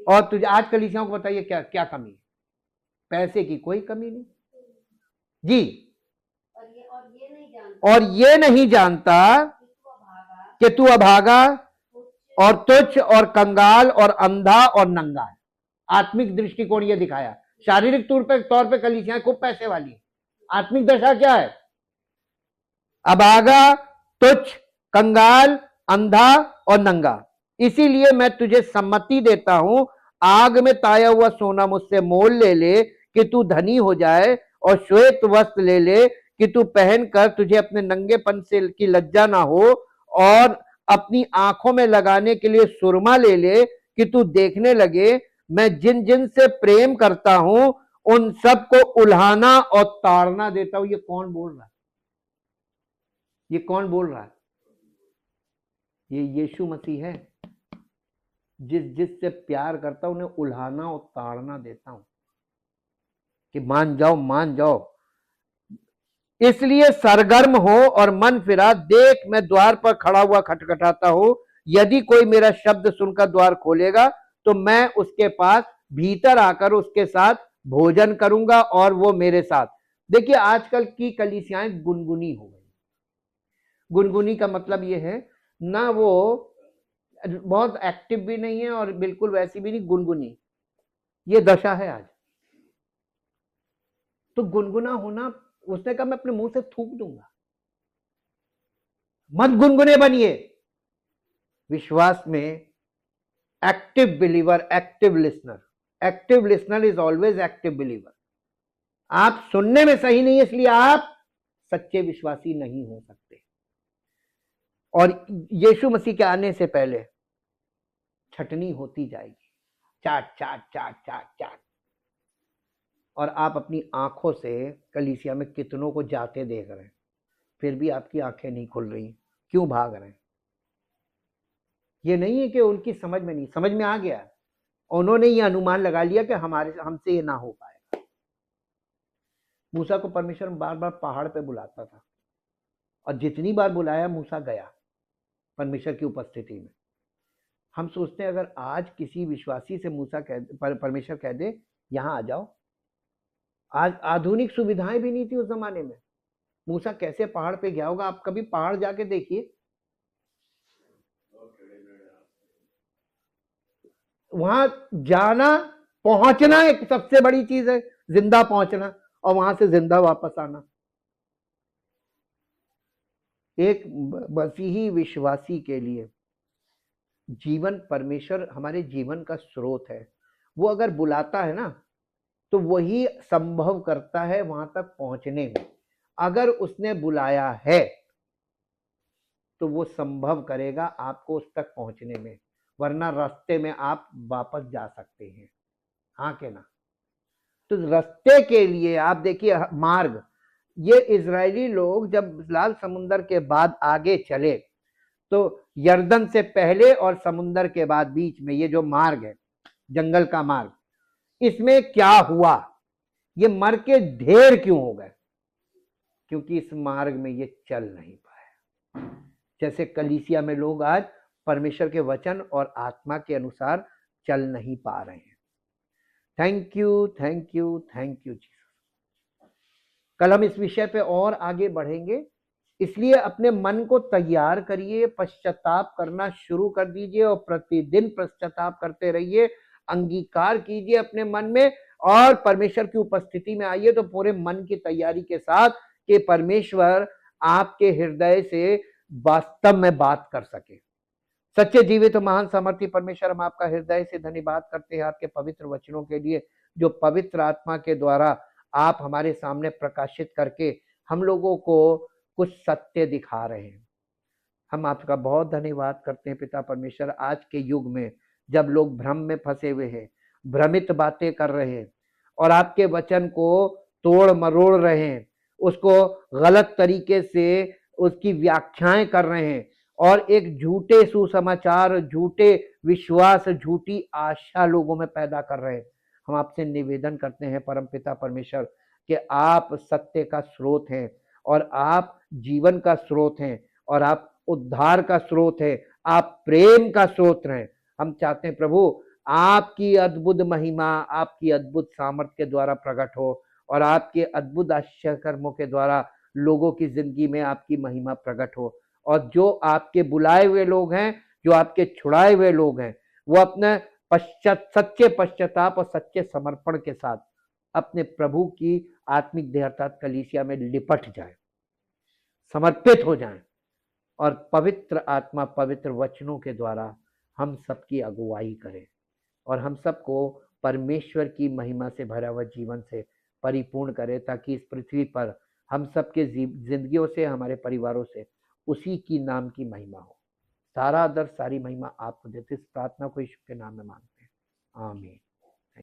और तुझे आज कलीसियाओं को बताइए क्या क्या कमी है? पैसे की कोई कमी नहीं जी। और ये नहीं जानता कि तू अभागा और तुच्छ और कंगाल और अंधा और नंगा है। आत्मिक दृष्टिकोण ये दिखाया शारीरिक तौर पे कलीसियाएं खूब पैसे वाली हैं। आत्मिक दशा क्या है? अभागा, तुच्छ, कंगाल, अंधा और नंगा। इसीलिए मैं तुझे सम्मति देता हूं, आग में ताया हुआ सोना मुझसे मोल ले ले कि तू धनी हो जाए, और श्वेत वस्त्र ले ले कि तू पहनकर तुझे अपने नंगेपन से की लज्जा ना हो, और अपनी आंखों में लगाने के लिए सुरमा ले ले कि तू देखने लगे। मैं जिन जिन से प्रेम करता हूं उन सबको उल्हाना और ताड़ना देता हूं। ये कौन बोल रहा है? ये कौन बोल रहा है? ये यीशु मसीह है। जिससे प्यार करता हूं उन्हें उल्हाना और ताड़ना देता हूं कि मान जाओ, मान जाओ। इसलिए सरगर्म हो और मन फिरा, देख मैं द्वार पर खड़ा हुआ खटखटाता हूं। यदि कोई मेरा शब्द सुनकर द्वार खोलेगा तो मैं उसके पास भीतर आकर उसके साथ भोजन करूंगा और वो मेरे साथ। देखिए, आजकल की कलीसियाएं गुनगुनी हो गई। गुनगुनी का मतलब ये है ना, वो बहुत एक्टिव भी नहीं है और बिल्कुल वैसी भी नहीं, गुनगुनी। ये दशा है आज। तो गुनगुना होना, उसने कहा मैं अपने मुंह से थूक दूंगा। मत गुनगुने बनिए। विश्वास में active believer, active listener. Active listener is always active believer. आप सुनने में सही नहीं, इसलिए आप सच्चे विश्वासी नहीं हो सकते। और यीशु मसीह के आने से पहले छटनी होती जाएगी, चाट चाट चाट चाट चाट। और आप अपनी आंखों से कलीसिया में कितनों को जाते देख रहे हैं, फिर भी आपकी आंखें नहीं खुल रही। क्यों भाग रहे हैं? ये नहीं है कि उनकी समझ में नहीं, समझ में आ गया। उन्होंने ये अनुमान लगा लिया कि हमसे ये ना हो पाएगा। मूसा को परमेश्वर बार बार पहाड़ पे बुलाता था, और जितनी बार बुलाया मूसा गया परमेश्वर की उपस्थिति में। हम सोचते हैं अगर आज किसी विश्वासी से परमेश्वर कह दे यहां आ जाओ। आज आधुनिक सुविधाएं भी नहीं थी उस जमाने में। मूसा कैसे पहाड़ पे गया होगा? आप कभी पहाड़ जाके देखिए, वहां जाना, पहुंचना एक सबसे बड़ी चीज है, जिंदा पहुंचना और वहां से जिंदा वापस आना। एक मसीही विश्वासी के लिए जीवन, परमेश्वर हमारे जीवन का स्रोत है। वो अगर बुलाता है ना तो वही संभव करता है वहां तक पहुंचने में। अगर उसने बुलाया है तो वो संभव करेगा आपको उस तक पहुंचने में, वरना रास्ते में आप वापस जा सकते हैं। हाँ के ना? तो रास्ते के लिए आप देखिए मार्ग। ये इजरायली लोग जब लाल समुंदर के बाद आगे चले तो यर्दन से पहले और समुंदर के बाद बीच में ये जो मार्ग है, जंगल का मार्ग, इसमें क्या हुआ? ये मर के ढेर क्यों हो गए? क्योंकि इस मार्ग में ये चल नहीं पाए। जैसे कलीसिया में लोग आज परमेश्वर के वचन और आत्मा के अनुसार चल नहीं पा रहे हैं। Thank you, thank you, thank you Jesus. कल हम इस विषय पे और आगे बढ़ेंगे, इसलिए अपने मन को तैयार करिए, पश्चाताप करना शुरू कर दीजिए और प्रतिदिन पश्चाताप करते रहिए। अंगीकार कीजिए अपने मन में और परमेश्वर की उपस्थिति में आइए, तो पूरे मन की तैयारी के साथ कि परमेश्वर आपके हृदय से वास्तव में बात कर सके। सच्चे जीवित महान सामर्थी परमेश्वर, हम आपका हृदय से धन्यवाद करते हैं आपके पवित्र वचनों के लिए, जो पवित्र आत्मा के द्वारा आप हमारे सामने प्रकाशित करके हम लोगों को कुछ सत्य दिखा रहे हैं। हम आपका बहुत धन्यवाद करते हैं पिता परमेश्वर। आज के युग में जब लोग भ्रम में फंसे हुए हैं, भ्रमित बातें कर रहे हैं और आपके वचन को तोड़ मरोड़ रहे हैं, उसको गलत तरीके से उसकी व्याख्याएं कर रहे हैं और एक झूठे सुसमाचार, झूठे विश्वास, झूठी आशा लोगों में पैदा कर रहे हैं, हम आपसे निवेदन करते हैं परम पिता परमेश्वर कि आप सत्य का स्रोत हैं और आप जीवन का स्रोत हैं और आप उद्धार का स्रोत है, आप प्रेम का स्रोत हैं। हम चाहते हैं प्रभु आपकी अद्भुत महिमा, आपकी अद्भुत सामर्थ्य के द्वारा प्रकट हो और आपके अद्भुत आश्चर्य कर्मों के द्वारा लोगों की जिंदगी में आपकी महिमा प्रकट हो। और जो आपके बुलाए हुए लोग हैं, जो आपके छुड़ाए हुए लोग हैं, वो अपने सच्चे पश्चाताप और सच्चे समर्पण के साथ अपने प्रभु की आत्मिक देह अर्थात कलीसिया में लिपट जाए, समर्पित हो जाएं और पवित्र आत्मा पवित्र वचनों के द्वारा हम सबकी अगुवाई करे और हम सबको परमेश्वर की महिमा से भरा हुआ जीवन से परिपूर्ण करे, ताकि इस पृथ्वी पर हम सबके जिंदगियों से, हमारे परिवारों से उसी की नाम की महिमा हो। सारा आदर सारी महिमा आपको देते, इस प्रार्थना को यीशु के नाम में मांगते हैं, आमीन।